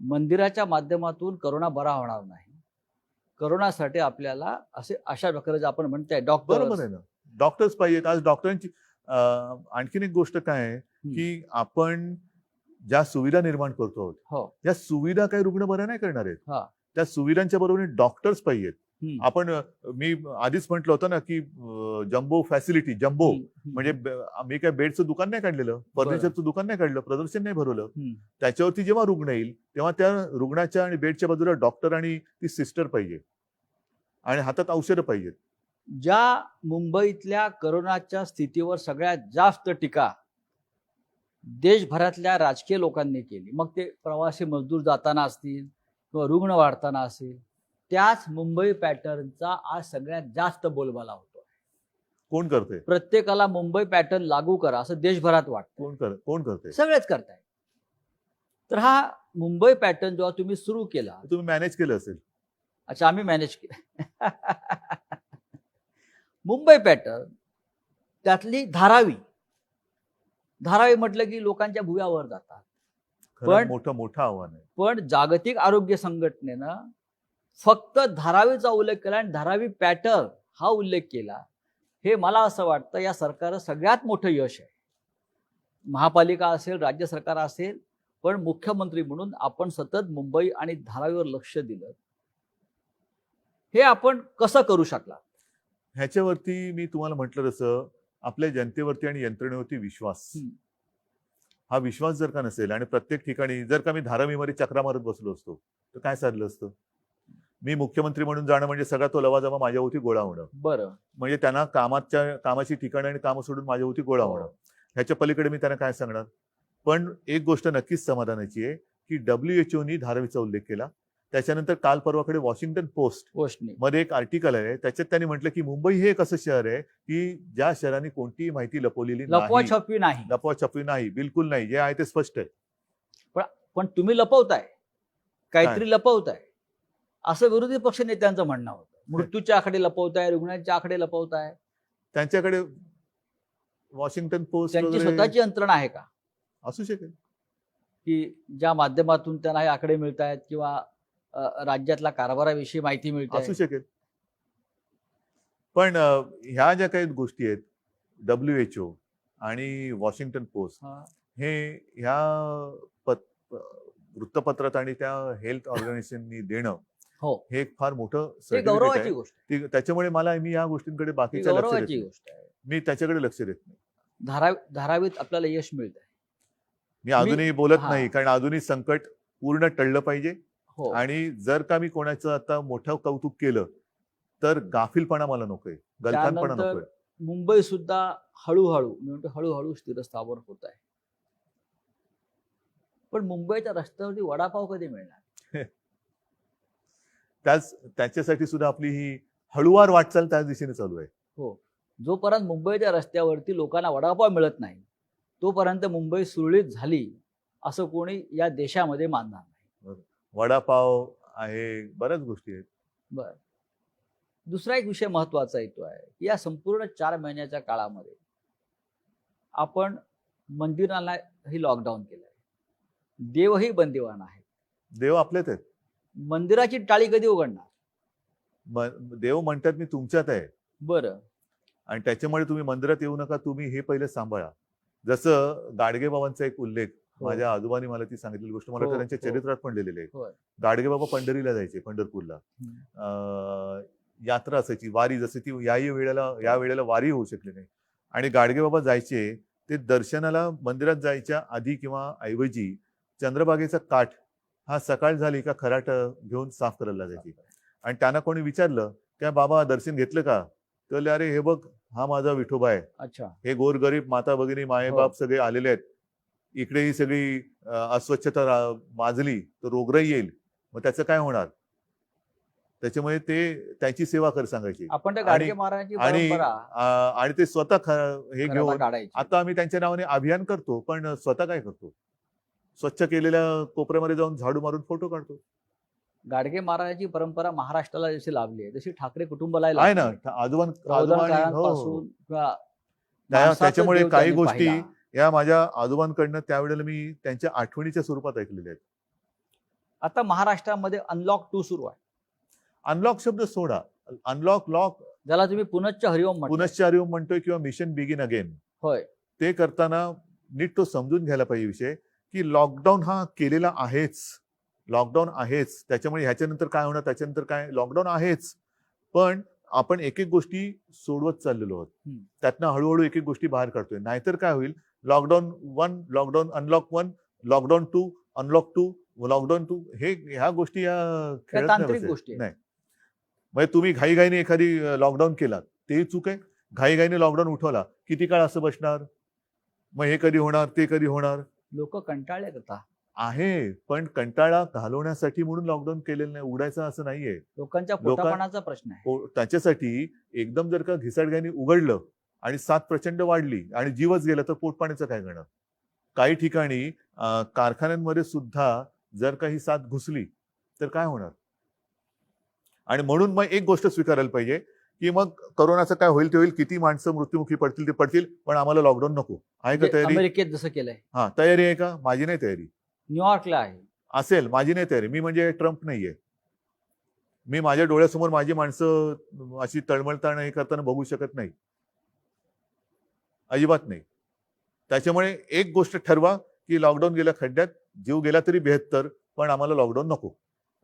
मंदिराच्या माध्यमातून करोना बरा होणार नाही. करोनासाठी आपल्याला असे अशा प्रकारे आपण म्हणताय बरोबर डॉक्टर आहे ना. डॉक्टर्स पाहिजेत. आज डॉक्टरांची आणखीन एक गोष्ट काय आहे की आपण ज्या सुविधा निर्माण करतो आहोत, हो त्या सुविधा काही रुग्ण बऱ्या नाही करणार आहेत. हा त्या सुविधांच्या बरोबरीने डॉक्टर्स पाहिजेत. आपण मी आधीच म्हटलं होतं ना की जम्बो फॅसिलिटी, जम्बो म्हणजे मी काय बेडचं दुकान नाही काढलेलं, फर्निचरचं दुकान नाही काढलं, प्रदर्शन नाही भरवलं. त्याच्यावरती जेव्हा रुग्ण येईल तेव्हा त्या रुग्णाच्या आणि बेडच्या बाजूला डॉक्टर आणि ती सिस्टर पाहिजे आणि हातात औषधं पाहिजेत. ज्या मुंबईतल्या करोनाच्या स्थितीवर सगळ्यात जास्त टीका देशभरातल्या राजकीय लोकांनी केली, मग ते प्रवासी मजदूर जाताना असतील किंवा रुग्ण वाढताना असेल, त्याच मुंबई पॅटर्नचा आज सगळ्यात जास्त बोलबाला होतो. कोण करते? प्रत्येकाला मुंबई पॅटर्न लागू करा असं देशभरात वाटतं. कोण करते? सगळेच करताय. तर हा मुंबई पॅटर्न जेव्हा तुम्ही सुरू केला, तुम्ही मॅनेज केलं असेल. अच्छा आम्ही मॅनेज केलं. मुंबई पॅटर्न त्यातली धारावी म्हटलं की लोकांच्या भुव्यावर जातात. खरं मोठं आव्हान आहे. पण जागतिक आरोग्य संघटनेनं फक्त धारावीचा उल्लेख केला आणि धारावी पॅटर्न हा उल्लेख केला. हे मला असं वाटतं या सरकारचं सगळ्यात मोठं यश आहे. महापालिका असेल, राज्य सरकार असेल, पण मुख्यमंत्री म्हणून आपण सतत मुंबई आणि धारावीवर लक्ष दिलं. हे आपण कसं करू शकला? ह्याच्यावरती मी तुम्हाला म्हटलं तसं आपल्या जनतेवरती आणि यंत्रणेवरती विश्वास. हा विश्वास जर का नसेल आणि प्रत्येक ठिकाणी जर का मी धारावीमध्ये चक्रा मारत बसलो असतो तर काय साधलं असतं? मी मुख्यमंत्री म्हणून जाणं म्हणजे सगळा तो लवाजमा माझ्यावरती गोळा होणं. बरं, म्हणजे त्यांना कामाची ठिकाणं आणि कामं सोडून माझ्यावरती गोळा होणं. ह्याच्या पलीकडे मी त्यांना काय सांगणार? पण एक गोष्ट नक्कीच समाधानाची आहे की WHO धारावीचा उल्लेख केला. त्याच्यानंतर काल परवाकडे वॉशिंग्टन पोस्ट मध्ये एक आर्टिकल आहे, त्याच्यात त्यांनी म्हटलं की मुंबई हे एक असं शहर आहे की ज्या शहराने कोणतीही माहिती लपवलेली नाही, लपवाछपवी नाही, बिलकुल नाही, जे आहे ते स्पष्ट आहे. पण तुम्ही लपवताय, काहीतरी लपवताय असं विरोधी पक्ष नेत्यांचं म्हणणं होतं. मृत्यूच्या आकडे लपवताय, रुग्णांच्या आकडे लपवताय. त्यांच्याकडे वॉशिंग्टन पोस्ट त्यांची स्वतःची यंत्रणा आहे का? असू शकेल की ज्या माध्यमातून त्यांना हे आकडे मिळत आहेत किंवा राज्यातल्या कारभाराविषयी माहिती मिळते. असू शकेल. पण ह्या ज्या काही गोष्टी आहेत, WHO आणि वॉशिंग्टन पोस्ट हे ह्या वृत्तपत्रात आणि त्या हेल्थ ऑर्गनायझेशननी देणं हे एक फार मोठं गौरवाची गोष्ट आहे. त्याच्यामुळे मी या गोष्टींकडे बाकीच्या गौरवाची गोष्ट आहे. मी त्याच्याकडे लक्ष देत नाही. धारावीत आपल्याला यश मिळत आहे. मी अजूनही बोलत नाही, कारण अजूनही संकट पूर्ण टळलं पाहिजे. आणि जर का मी कोणाचं आता मोठं कौतुक केलं तर गाफीलपणा मला नकोय, गलथानपणा नकोय. मुंबई सुद्धा हळूहळू स्थिरस्थावर होत आहे. पण मुंबईच्या रस्त्यावरती वडापाव कधी मिळणार? त्याच्यासाठी सुद्धा आपली ही हळूवार वाटचाल त्याच दिशेने चालू आहे. हो, जोपर्यंत मुंबईच्या रस्त्यावरती लोकांना वडापाव मिळत नाही तोपर्यंत मुंबई सुरळीत झाली असं कोणी या देशामध्ये मानणार नाही. वडापाव आहे, बऱ्याच गोष्टी आहेत. बर, दुसरा एक विषय महत्वाचा येतो आहे की या संपूर्ण 4 महिन्याच्या काळामध्ये आपण मंदिरांनाही लॉकडाऊन केलंय, देवही बंदिवान आहेत. देव आपलेच आहेत. मंदिराची टाळी कधी उघडणार? देव म्हणतात मी तुमच्यात आहे बरं. आणि त्याच्यामुळे तुम्ही मंदिरात येऊ नका, तुम्ही हे पहिले सांभाळा. जसं गाडगेबाबांचा एक उल्लेख, हो. माझ्या आजोबांनी मला ती सांगितलेली गोष्ट, मला हो, तर त्यांच्या हो. चरित्रात पण लिहिलेली आहे. होय. गाडगेबाबा पंढरीला जायचे, पंढरपूरला. यात्रा असायची, वारी, जसं ती या वेळेला वारी होऊ शकली नाही. आणि गाडगेबाबा जायचे, ते दर्शनाला मंदिरात जायच्या आधी किंवा ऐवजी चंद्रभागेचा काठ हा सकाळ झाली का खराट घेऊन साफ करायला लागायची. आणि त्यांना कोणी विचारलं, काय बाबा दर्शन घेतलं का? तर अरे हे बघ, हा माझा विठोबा आहे. अच्छा. हे गोरगरीब माता भगिनी मायबाप सगळे आलेले आहेत. इकडे ही सगळी अस्वच्छता माजली तर रोगराई येईल, मग त्याचं काय होणार? त्याच्यामुळे ते त्याची सेवा कर सांगायची. आपण त्या गाडगे महाराजांची आणि परंपरा आणि ते स्वतः हे घराला घेऊन काढायची. आता आम्ही त्यांच्या नावाने अभियान करतो, पण स्वतः काय करतो? स्वच्छ केलेल्या कोपऱ्यामध्ये जाऊन झाडू मारून फोटो काढतो. गाडगे महाराजांची परंपरा महाराष्ट्राला जशी लाभली आहे तशी ठाकरे कुटुंबाला आहे लाभली ना, आहे. आजोबांपासून प्रबोधनकारांपासून किंवा माणसाचं त्याच्यामुळे देव काही त्यांनी गोष्टी पाहिला. या माझ्या आजोबांकडनं त्यावेळेला मी त्यांच्या आठवणीच्या स्वरूपात ऐकलेल्या आहेत. आता महाराष्ट्रामध्ये अनलॉक 2 सुरू आहे, अनलॉक शब्द सोडा, अनलॉक लॉक ज्याला तुम्ही पुनश्च हरिओम म्हणता. पुनश्चार्य म्हणतोय किंवा मिशन बिगिन अगेन, होय. ते करताना नीट तो समजून घ्यायला पाहिजे विषय, की लॉकडाऊन हा केलेला आहेच. लॉकडाऊन आहेच, त्याच्यामुळे ह्याच्यानंतर काय होणार, त्याच्यानंतर काय, लॉकडाऊन आहेच. पण आपण एक एक गोष्टी सोडवत चाललेलो आहोत. त्यातनं हळूहळू एक एक गोष्टी बाहेर काढतोय. नाहीतर काय होईल, lockdown 1, lockdown unlock 1, lockdown 2, unlock 2, lockdown 2, ह्या गोष्टी या खेळत तांत्रिक गोष्टी आहेत. नाही. म्हणजे तुम्ही घाईघाईने एखादी लॉकडाऊन केला, तेही चूक आहे. घाईघाईने लॉकडाऊन उठवला, किती काळ असं बसणार? मग हे कधी होणार, ते कधी होणार? लोक कंटाळलेत आता. आहे, पण कंटाळा घालवण्यासाठी म्हणून लॉकडाऊन केलेलं नाही, उडायचं असं नाहीये. लोकांच्या पोटापाण्याचा प्रश्न आहे. त्याच्यासाठी एकदम जर का घिसाडग्याने उघडलं आणि साथ प्रचंड वाढली आणि जीवच गेला तर पोटपाण्याचं काय करणार? काही ठिकाणी कारखान्यांमध्ये सुद्धा जर काही साथ घुसली तर काय होणार? आणि म्हणून मग एक गोष्ट स्वीकारायला पाहिजे, की मग कोरोनाचं काय होईल ते होईल, किती माणसं मृत्युमुखी पडतील ते पडतील, पण आम्हाला लॉकडाऊन नको. आहे का म्हणजे तयारी? अमेरिकेत जसं केलंय, हा, तयारी आहे का? माझी नाही तयारी. न्यूयॉर्कला आहे. असेल, माझी नाही तयारी. मी म्हणजे ट्रम्प नाहीये. मी माझ्या डोळ्यासमोर माझी माणसं अशी तळमळताना हे करताना बघू शकत नाही, अजिबात नाही. त्याच्यामुळे एक गोष्ट ठरवा, की लॉकडाऊन गेल्या खड्ड्यात, जीव गेला तरी 72, पण आम्हाला लॉकडाऊन नको.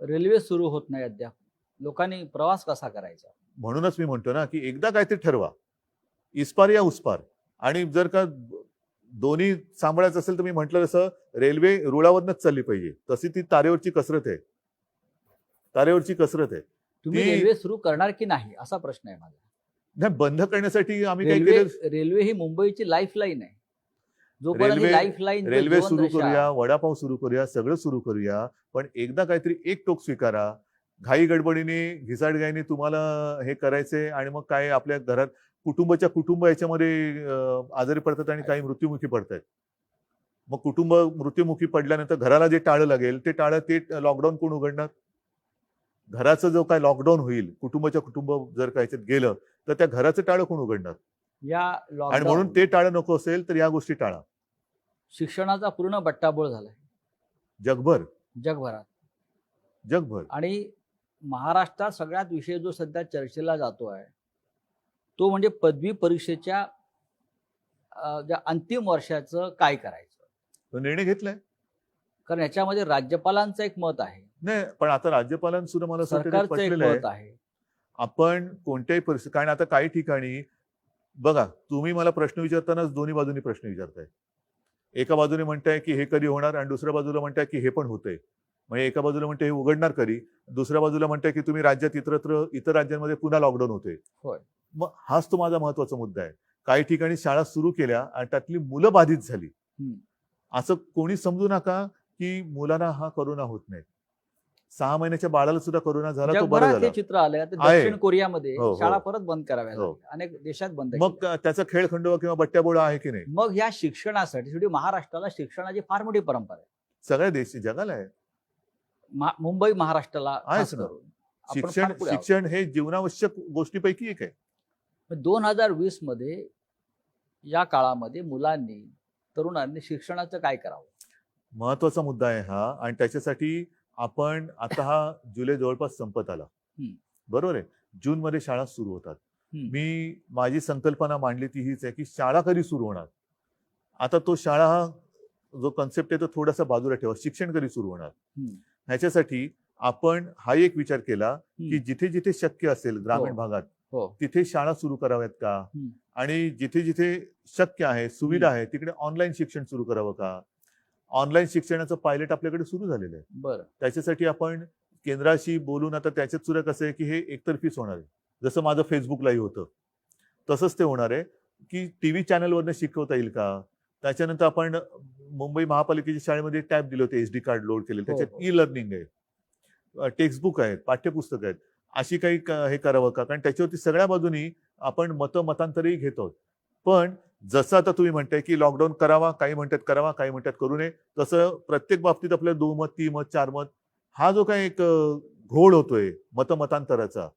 रेल्वे सुरू होत नाही अद्याप, लोकांनी प्रवास कसा करायचा? म्हणूनच मी म्हणतो ना, की एकदा काहीतरी ठरवा, इस्पार या उसपार. आणि जर का दोन्ही सांभाळायचं असेल तर मी म्हटलं तसं रेल्वे रुळावरनच चालली पाहिजे. तशी ती तारेवरची कसरत आहे, तारेवरची कसरत आहे. तुम्ही ती- रेल्वे सुरू करणार की नाही असा प्रश्न आहे माझा. नाही, बंद करण्यासाठी आम्ही काय रेल्वे केलं? रेल्वे ही मुंबईची लाईफलाईन आहे. जोपर्यंत रेल्वे- लाईफलाईन रेल्वे सुरू करूया, वडापाव सुरू करूया, सगळं सुरू करूया, पण एकदा काहीतरी एक टोक स्वीकारा. घाई गडबडीने घिसाडघाईने तुम्हाला हे करायचंय आणि मग काय आपल्या घरात कुटुंब याच्यामध्ये आजारी पडतात आणि काही मृत्युमुखी पडतात. मग कुटुंब मृत्युमुखी पडल्यानंतर घराला जे टाळं लागेल ते लॉकडाऊन कोण उघडणार? घराचं जो काय लॉकडाऊन होईल, कुटुंब जर काय गेलं तर त्या घराचं टाळं कोण उघडणार? या आणि म्हणून लॉकडाऊन ते टाळं नको असेल तर या गोष्टी टाळा. शिक्षणाचा पूर्ण बट्टाबोळ झालाय जगभर जगभरात. आणि महाराष्ट्रात सगळ्यात विषय जो सध्या चर्चेला जातोय तो म्हणजे पदवी परीक्षेच्या ज्या अंतिम वर्षाचं काय करायचं. तो निर्णय घेतलाय. कारण याच्यामध्ये राज्यपालांचं एक मत आहे, नाही, पण आता राज्यपालांसुद्धा मला असं वाटतं ते सरकारचं एक पटलेलं मत आहे. आहे. आपण कोणत्याही परिस्थिती, कारण आता काही ठिकाणी बघा, तुम्ही मला प्रश्न विचारतानाच दोन्ही बाजूनी प्रश्न विचारताय. एका बाजूने म्हणताय की हे कधी होणार आणि दुसऱ्या बाजूला म्हणताय की हे पण होतंय. म्हणजे एका बाजूला म्हणताय हे उघडणार कधी, दुसऱ्या बाजूला म्हणताय की तुम्ही राज्यात इतर राज्यांमध्ये पुन्हा लॉकडाऊन होते. होय. मग हाच तो माझा महत्वाचा मुद्दा आहे. काही ठिकाणी शाळा सुरू केल्या आणि त्यातली मुलं बाधित झाली. असं कोणी समजू नका की मुलांना हा कोरोना होत नाही. 6 महिन्याच्या बाळाला सुद्धा कोरोना झाला, तो बरा जगभरात झाला. हे चित्र आलंय. आता आहे. दक्षिण कोरियामध्ये हो, हो. शाळा परत बंद कराव्या हो. लागल्या. अनेक देशात बंद मग केल्या. त्याचा खेळखंडोबा किंवा बट्ट्याबोळा आहे की नाही? मग या शिक्षणासाठी शेवटी महाराष्ट्राला शिक्षणाची फार मोठी परंपरा आहे. सगळ्या देश जगाला आहे. मुंबई महाराष्ट्राला आहेच खास ना. करून आपण फार पुढे आहोत. शिक्षण हे जीवनावश्यक गोष्टीपैकी एक आहे. 2020 मध्ये या काळामध्ये मुलांनी तरुणांनी शिक्षणाचं काय करावं? महत्वाचा मुद्दा आहे हा. आणि त्याच्यासाठी आपण आता हा जुलै जवळपास संपत आला, बरोबर आहे. जूनमध्ये शाळा सुरू होतात. मी माझी संकल्पना मांडली ती हीच आहे की शाळा कधी सुरू होणार. आता तो शाळा हा जो कन्सेप्ट आहे तो थोडासा बाजूला ठेवा. शिक्षण कधी सुरू होणार. ह्याच्यासाठी आपण हा एक विचार केला की जिथे जिथे शक्य असेल ग्रामीण भागात तिथे शाळा सुरू कराव्यात का, आणि जिथे जिथे शक्य आहे, सुविधा आहे, तिकडे ऑनलाईन शिक्षण सुरू करावं का. ऑनलाईन शिक्षणाचं पायलट आपल्याकडे सुरू झालेलं आहे. बरं. त्याच्यासाठी आपण केंद्राशी बोलून आता त्याच्यात सुद्धा कसं आहे की हे एकतर्फीच होणार आहे. जसं माझं फेसबुक लाईव्ह होतं तसंच ते होणार आहे की टीव्ही चॅनलवरनं शिकवता येईल का. त्याच्यानंतर आपण मुंबई महापालिकेच्या शाळेमध्ये टॅब दिले होते, SD कार्ड लोड केले, त्याच्यात ई लर्निंग आहे, टेक्स्टबुक आहेत, पाठ्यपुस्तक आहेत. अशी काही हे करावं का, कारण त्याच्यावरती सगळ्या बाजूनी आपण मतांतरही घेत आहोत. पण जसं आता तुम्ही म्हणताय की लॉकडाऊन करावा, काही म्हणतात करावा, काही म्हणतात करू नये, तसं प्रत्येक बाबतीत आपलं 2 मत, 3 मत, 4 मत हा जो काही एक घोळ होतोय मतांतराचा,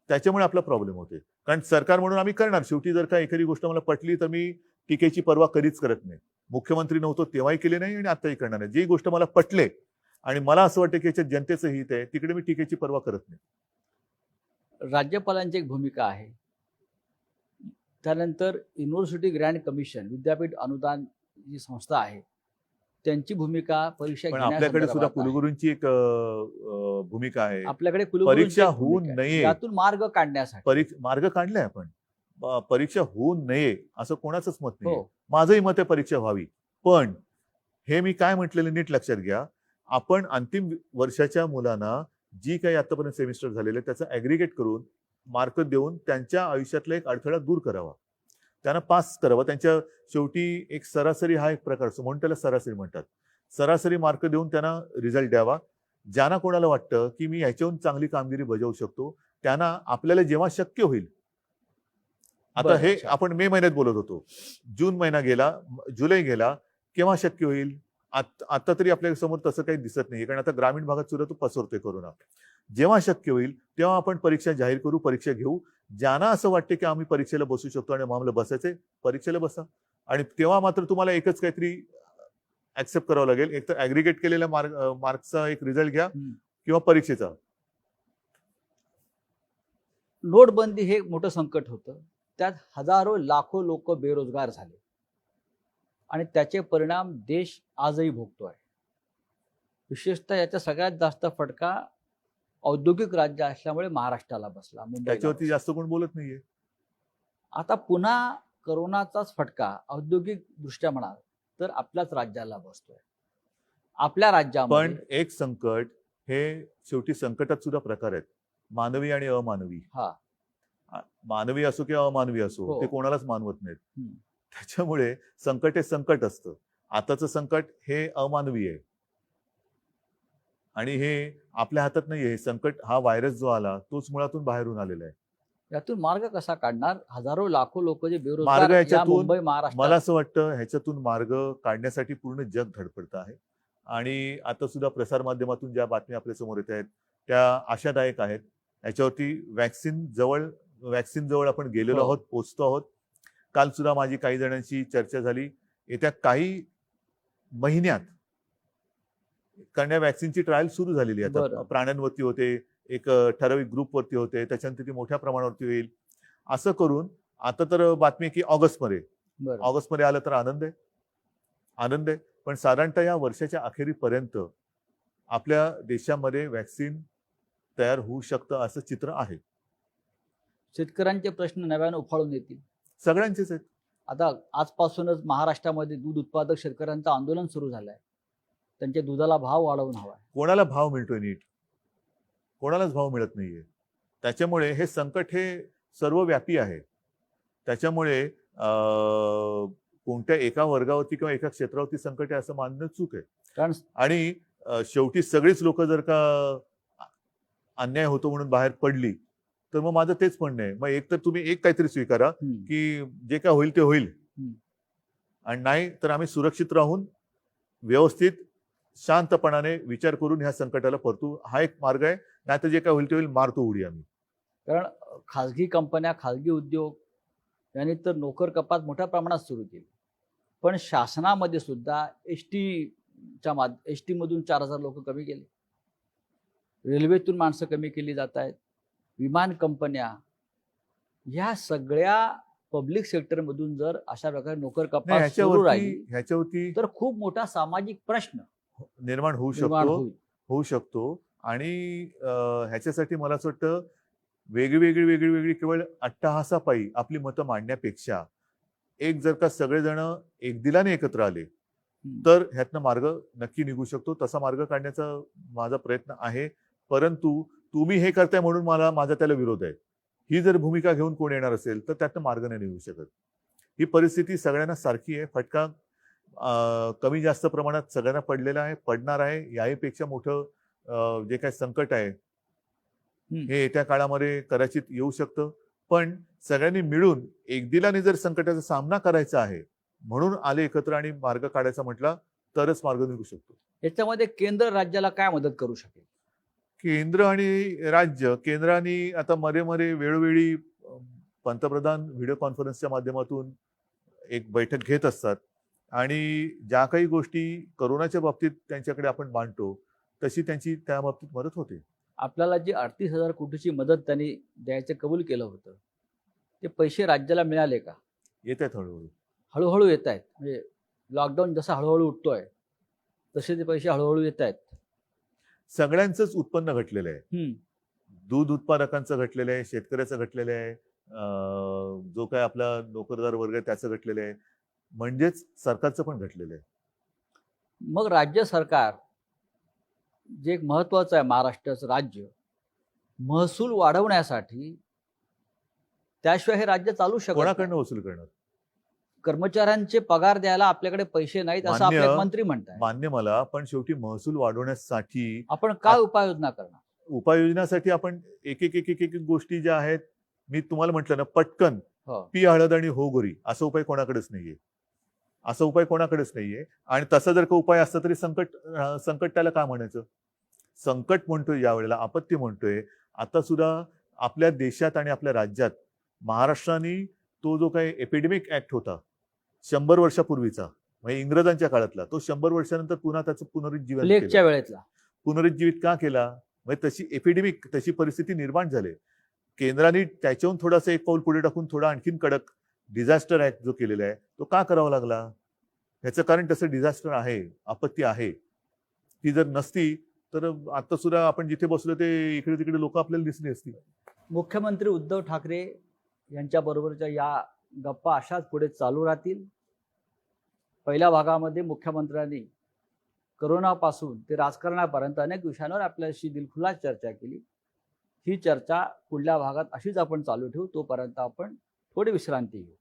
त्याच्यामुळे आपला प्रॉब्लेम होतोय. कारण सरकार म्हणून आम्ही करणार, शेवटी जर का एखादी गोष्ट मला पटली तर मी टीकेची पर्वा कधीच करत नाही. मुख्यमंत्री नव्हतो तेव्हाही केले नाही आणि आताही करणार नाही. जी गोष्ट मला पटले आणि मला असं वाटतं की याच्यात जनतेचं हित आहे तिकडे मी टीकेची पर्वा करत नाही. राज्यपालांची एक भूमिका आहे. त्यानंतर युनिव्हर्सिटी ग्रँट कमिशन, विद्यापीठ अनुदान जी संस्था आहे त्यांची भूमिका परीक्षा पण आपल्याकडे सुद्धा कुलगुरूंची एक भूमिका आहे. आपल्याकडे परीक्षा होऊ नये त्यातून मार्ग काढण्यासाठी मार्ग काढलाय आपण. परीक्षा होऊ नये असं कोणाचंच मत नाही. माझंही मत आहे परीक्षा व्हावी. पण हे मी काय म्हटलेलं नीट लक्षात घ्या. आपण अंतिम वर्षाच्या मुलांना जी काही आतापर्यंत सेमिस्टर झालेले त्याचं ऍग्रिगेट करून मार्क देऊन त्यांच्या आयुष्यातला एक अडथळा दूर करावा, त्यांना पास करावं. त्यांच्या शेवटी एक सरासरी हा एक प्रकार असतो म्हणून त्याला सरासरी म्हणतात. सरासरी मार्क देऊन त्यांना रिझल्ट द्यावा. ज्यांना कोणाला वाटतं की मी ह्याच्याहून चांगली कामगिरी बजावू शकतो त्यांना आपल्याला जेव्हा शक्य होईल. आता हे आपण मे महिन्यात बोलत होतो, जून महिना गेला, जुलै गेला, केव्हा शक्य होईल. आता तरी आपल्या समोर तसं काही दिसत नाही, कारण आता ग्रामीण भागात सुद्धा तो पसरतोय कोरोना. जेव्हा शक्य होईल तेव्हा आपण परीक्षा जाहीर करू, परीक्षा घेऊ. ज्यांना असं वाटते की आम्ही परीक्षेला बसू शकतो आणि आम्हाला बसायचंय, परीक्षेला बसा. आणि तेव्हा मात्र तुम्हाला एकच काहीतरी ऍक्सेप्ट करावं लागेल, एक तर ऍग्रिगेट केलेल्या मार्क्सचा एक रिझल्ट घ्या किंवा परीक्षेचा. नोटबंदी हे मोठं संकट होतं. त्यात हजारो लाखो लोक बेरोजगार झाले आणि त्याचे परिणाम देश आजही भोगतोय. विशेषतः याचा सगळ्यात जास्त फटका औद्योगिक राज्य असल्यामुळे महाराष्ट्राला बसला, त्याच्यावरती जास्त कोण बोलत नाहीये. आता पुन्हा करोनाचाच फटका औद्योगिक दृष्ट्या म्हणाल तर आपल्याच राज्याला बसतोय. आपल्या राज्यामध्ये पण एक संकट हे शेवटी संकटात सुद्धा प्रकार आहेत, मानवी आणि अमानवी. मानवी असो किंवा अमानवी असो, ते कोणालाच मानवत नाहीत. त्याच्यामुळे संकट हे संकट असतं. आताचं संकट हे अमानवी आहे आणि हे आपल्या हातात नाहीये. हे संकट, हा व्हायरस जो आला तोच मुळातून बाहेरून आलेला आहे. यातून मार्ग कसा काढणार. हजारो लाखो लोक जे मार्ग बेरोजगार याच्यातून मुंबई महाराष्ट्र, मला असं वाटतं ह्याच्यातून मार्ग काढण्यासाठी पूर्ण जग धडपडत आहे. आणि आता सुद्धा प्रसार माध्यमातून ज्या बातम्या आपल्या समोर येत आहेत त्या आशादायक आहेत. याच्यावरती वॅक्सिन जवळ आपण गेलेलो आहोत, पोहोचतो आहोत. काल सुद्धा माझी काही जणांशी चर्चा झाली. येत्या काही महिन्यात कारण या वॅक्सिनची ट्रायल सुरू झालेली आहे. आता प्राण्यांवरती होते, एक ठराविक ग्रुपवरती होते, त्याच्यानंतर ती मोठ्या प्रमाणावरती होईल. असं करून आता तर बातमी की ऑगस्टमध्ये आलं तर आनंद आहे. पण साधारणतः या वर्षाच्या अखेरीपर्यंत आपल्या देशामध्ये वॅक्सिन तयार होऊ शकतं असं चित्र आहे. शेतकऱ्यांचे प्रश्न नव्याने उफाळून येतील. सगळ्यांचेच आहेत. आता आजपासूनच महाराष्ट्रामध्ये दूध उत्पादक शेतकऱ्यांचं आंदोलन सुरू झालंय. त्यांच्या दुधाला भाव वाढवून हवाय. कोणाला भाव मिळतोय नीट? कोणालाच भाव मिळत नाहीये. त्याच्यामुळे हे संकट हे सर्वव्यापी आहे. त्याच्यामुळे कोणत्या एका वर्गावरती किंवा एका क्षेत्रावरती संकट आहे असं मानणं चूक आहे. आणि शेवटी सगळीच लोक जर का अन्याय होतो म्हणून बाहेर पडली तर मग माझं तेच म्हणणं आहे, मग एक तर तुम्ही एक काहीतरी स्वीकारा की जे काय होईल ते होईल, आणि नाही तर आम्ही सुरक्षित राहून व्यवस्थित शांतपणाने विचार करून ह्या संकटाला परतू. हा एक मार्ग आहे. नाही तर जे काय होईल ते होईल, मारतो उडी आम्ही. कारण खाजगी कंपन्या, खाजगी उद्योग यांनी तर नोकर कपात मोठ्या प्रमाणात सुरू केली. पण शासनामध्ये सुद्धा एसटी मधून 4000 लोक कमी केले. रेल्वेतून माणसं कमी केली जात आहेत, विमान कंपन्या, ह्या सगळ्या पब्लिक सेक्टरमधून जर अशा प्रकारे नोकर नाही, कपात सुरू राहिली ह्याच्यावरती तर खूप मोठा सामाजिक प्रश्न निर्माण होऊ निर्माण शकतो होईल. होऊ शकतो आणि ह्याच्यासाठी मला असं वाटतं वेगळी केवळ अट्टहासापायी आपली मतं मांडण्यापेक्षा एक जर का सगळेजण एकदिलाने एकत्र आले तर ह्यातनं मार्ग नक्की निघू शकतो. तसा मार्ग काढण्याचा माझा प्रयत्न आहे. परंतु तुम्ही हे करताय म्हणून माझा त्याला विरोध आहे, ही जर भूमिका घेऊन कोण येणार असेल तर त्यातनं मार्ग नाही निघू शकत. ही परिस्थिती सगळ्यांना सारखी आहे. फटका कमी जास्त प्रमाणात सगळ्यांना पडलेला आहे, पडणार आहे. याहीपेक्षा मोठं जे काही संकट आहे हे येत्या काळामध्ये कदाचित येऊ शकतं. पण सगळ्यांनी मिळून एकदिलाने जर संकटाचा सामना करायचा आहे म्हणून आले एकत्र आणि मार्ग काढायचा म्हटला तरच मार्ग निघू शकतो. याच्यामध्ये केंद्र राज्याला काय मदत करू शकेल? केंद्र आणि राज्य, केंद्राने आता मध्ये वेळोवेळी पंतप्रधान व्हिडिओ कॉन्फरन्सच्या माध्यमातून एक बैठक घेत असतात आणि ज्या काही गोष्टी कोरोनाच्या बाबतीत त्यांच्याकडे आपण मांडतो तशी त्यांची त्या बाबतीत मदत होते. आपल्याला जी 38,000 कोटीची मदत त्यांनी द्यायचं कबूल केलं होतं, ते पैसे राज्याला मिळाले का? येत आहेत हळूहळू. हळूहळू येत आहेत. म्हणजे लॉकडाऊन जसा हळूहळू उठतोय तसे ते पैसे हळूहळू येत आहेत. सगळ्यांचंच उत्पन्न घटलेलं आहे. दूध उत्पादकांचं घटलेलं आहे, शेतकऱ्याचं घटलेलं आहे, जो काय आपला नोकरदार वर्ग आहे त्याचं घटलेलं आहे, म्हणजेच सरकारचं पण घटलेलं आहे. मग राज्य सरकार जे एक महत्वाचं आहे, महाराष्ट्राचं राज्य महसूल वाढवण्यासाठी, त्याशिवाय हे राज्य चालू शकत नाही. कोणाकडनं वसूल करणार? कर्मचाऱ्यांचे पगार द्यायला आपल्याकडे पैसे नाहीत असं मान्य. आपले मंत्री म्हणतात. मान्य मला, पण शेवटी महसूल वाढवण्यासाठी आपण काय उपाययोजना करणार? उपाययोजनासाठी आपण एक गोष्टी ज्या आहेत, मी तुम्हाला म्हटलं ना, पटकन हो. पी हळद आणि हो गोरी असा उपाय कोणाकडेच नाहीये. असा उपाय कोणाकडेच नाहीये. आणि तसा जर का उपाय असता तरी संकट त्याला काय म्हणायचं? संकट म्हणतोय, यावेळेला आपत्ती म्हणतोय. आता सुद्धा आपल्या देशात आणि आपल्या राज्यात महाराष्ट्राने तो जो काही एपिडेमिक ऍक्ट होता 100 वर्षापूर्वीचा, म्हणजे इंग्रजांच्या काळातला, तो 100 वर्षानंतर पुन्हा त्याचं पुनरुज्जीवन प्लेगच्या वेळेतला पुनरुज्जीवित का केला? म्हणजे तशी एपिडेमिक, तशी परिस्थिती निर्माण झाली. केंद्राने त्याच्याहून थोडासा एक पाऊल पुढे टाकून थोडा आणखीन कडक डिझास्टर ऍक्ट जो केलेला आहे तो का करावा लागला? ह्याचं कारण तसं डिझास्टर आहे, आपत्ती आहे. ती जर नसती तर आता सुद्धा आपण जिथे बसलो ते इकडे तिकडे लोक आपल्याला दिसली असती. मुख्यमंत्री उद्धव ठाकरे यांच्या बरोबरच्या या गप्पा अशाच पुढे चालू राहतील. पहिल्या भागामध्ये मुख्यमंत्र्यांनी करोनापासून ते राजकारणापर्यंत अनेक विषयांवर आपल्याशी दिलखुलास चर्चा केली. ही चर्चा पुढल्या भागात अशीच आपण चालू ठेवू. तोपर्यंत आपण थोडी विश्रांती घेऊ.